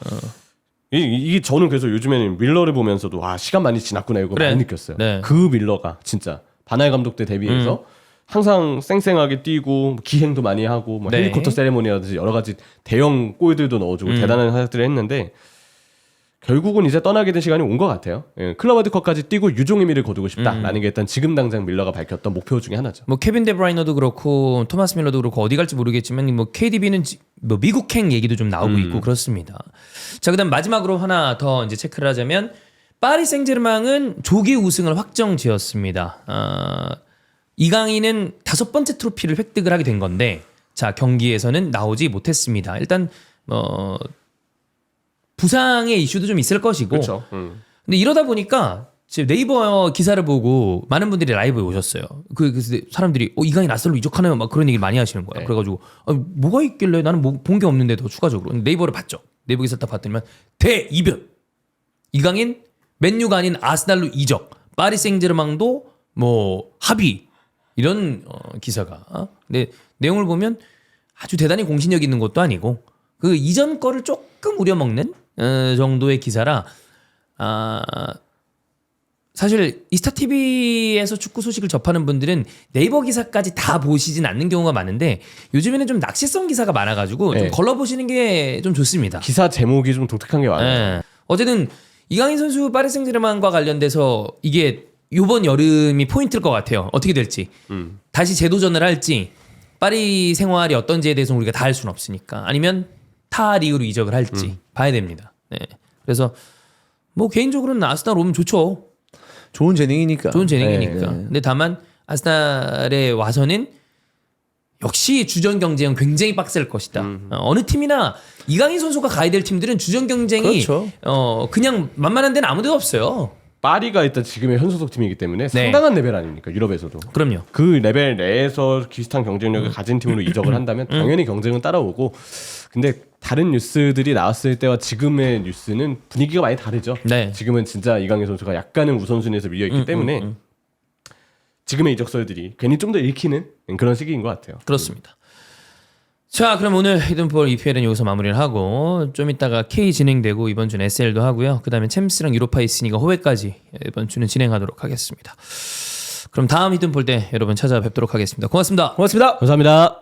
이게 저는 그래서 요즘에는 밀러를 보면서도 와 시간 많이 지났구나 이거 그래. 많이 느꼈어요. 네. 그 밀러가 진짜 바날 감독 때 데뷔해서 항상 쌩쌩하게 뛰고 기행도 많이 하고 뭐 네. 헬리콥터 세레모니라든지 여러 가지 대형 골들도 넣어주고 대단한 활약들을 했는데 결국은 이제 떠나게 된 시간이 온 것 같아요. 예, 클럽 월드컵까지 뛰고 유종의 미를 거두고 싶다라는 게 일단 지금 당장 밀러가 밝혔던 목표 중에 하나죠. 뭐 케빈 데브라이너도 그렇고 토마스 밀러도 그렇고 어디 갈지 모르겠지만 뭐 KDB는 뭐 미국행 얘기도 좀 나오고 있고 그렇습니다. 자, 그다음 마지막으로 하나 더 이제 체크를 하자면 파리 생제르맹은 조기 우승을 확정지었습니다. 이강인은 5번째 트로피를 획득을 하게 된 건데 자, 경기에서는 나오지 못했습니다. 일단 부상의 이슈도 좀 있을 것이고 그렇죠. 근데 이러다 보니까 지금 네이버 기사를 보고 많은 분들이 라이브에 오셨어요. 그래서 사람들이 이강인 아스날로 이적하나요? 막 그런 얘기를 많이 하시는 거예요. 네. 그래가지고 뭐가 있길래 나는 뭐 본 게 없는데 더 추가적으로 근데 네이버를 봤죠. 네이버 기사 딱 봤더니만 대이변 이강인 맨유가 아닌 아스날로 이적 파리 생제르맹도 뭐 합의 이런 기사가 근데 내용을 보면 아주 대단히 공신력 있는 것도 아니고 그 이전 거를 조금 우려먹는 정도의 기사라 사실 이스타TV에서 축구 소식을 접하는 분들은 네이버 기사까지 다 보시진 않는 경우가 많은데 요즘에는 좀 낚시성 기사가 많아가지고 좀 네. 걸러보시는 게 좀 좋습니다. 기사 제목이 좀 독특한 게 많아요. 예. 어쨌든 이강인 선수 파리 생제르맹과 관련돼서 이게 이번 여름이 포인트일 것 같아요. 어떻게 될지 다시 재도전을 할지 파리 생활이 어떤지에 대해서 우리가 다 알 수는 없으니까 아니면 타 리그로 이적을 할지 봐야 됩니다. 네. 그래서 뭐 개인적으로는 아스날 오면 좋죠. 좋은 재능이니까. 좋은 재능이니까. 네, 네. 근데 다만 아스날에 와서는 역시 주전 경쟁은 굉장히 빡셀 것이다. 어느 팀이나 이강인 선수가 가야 될 팀들은 주전 경쟁이 그렇죠. 그냥 만만한 데는 아무 데도 없어요. 파리가 일단 지금의 현소속 팀이기 때문에 상당한 레벨 아닙니까? 유럽에서도. 그럼요. 그 레벨 내에서 비슷한 경쟁력을 가진 팀으로 이적을 한다면 당연히 경쟁은 따라오고 근데 다른 뉴스들이 나왔을 때와 지금의 뉴스는 분위기가 많이 다르죠. 네. 지금은 진짜 이강인 선수가 약간은 우선순위에서 밀려있기 때문에 지금의 이적설들이 괜히 좀 더 읽히는 그런 시기인 것 같아요. 그렇습니다. 자, 그럼 오늘 히든볼 EPL은 여기서 마무리를 하고 좀 이따가 K 진행되고 이번 주는 SL도 하고요. 그다음에 챔스랑 유로파 있으니까 호회까지 이번 주는 진행하도록 하겠습니다. 그럼 다음 히든볼 때 여러분 찾아뵙도록 하겠습니다. 고맙습니다. 고맙습니다. 감사합니다.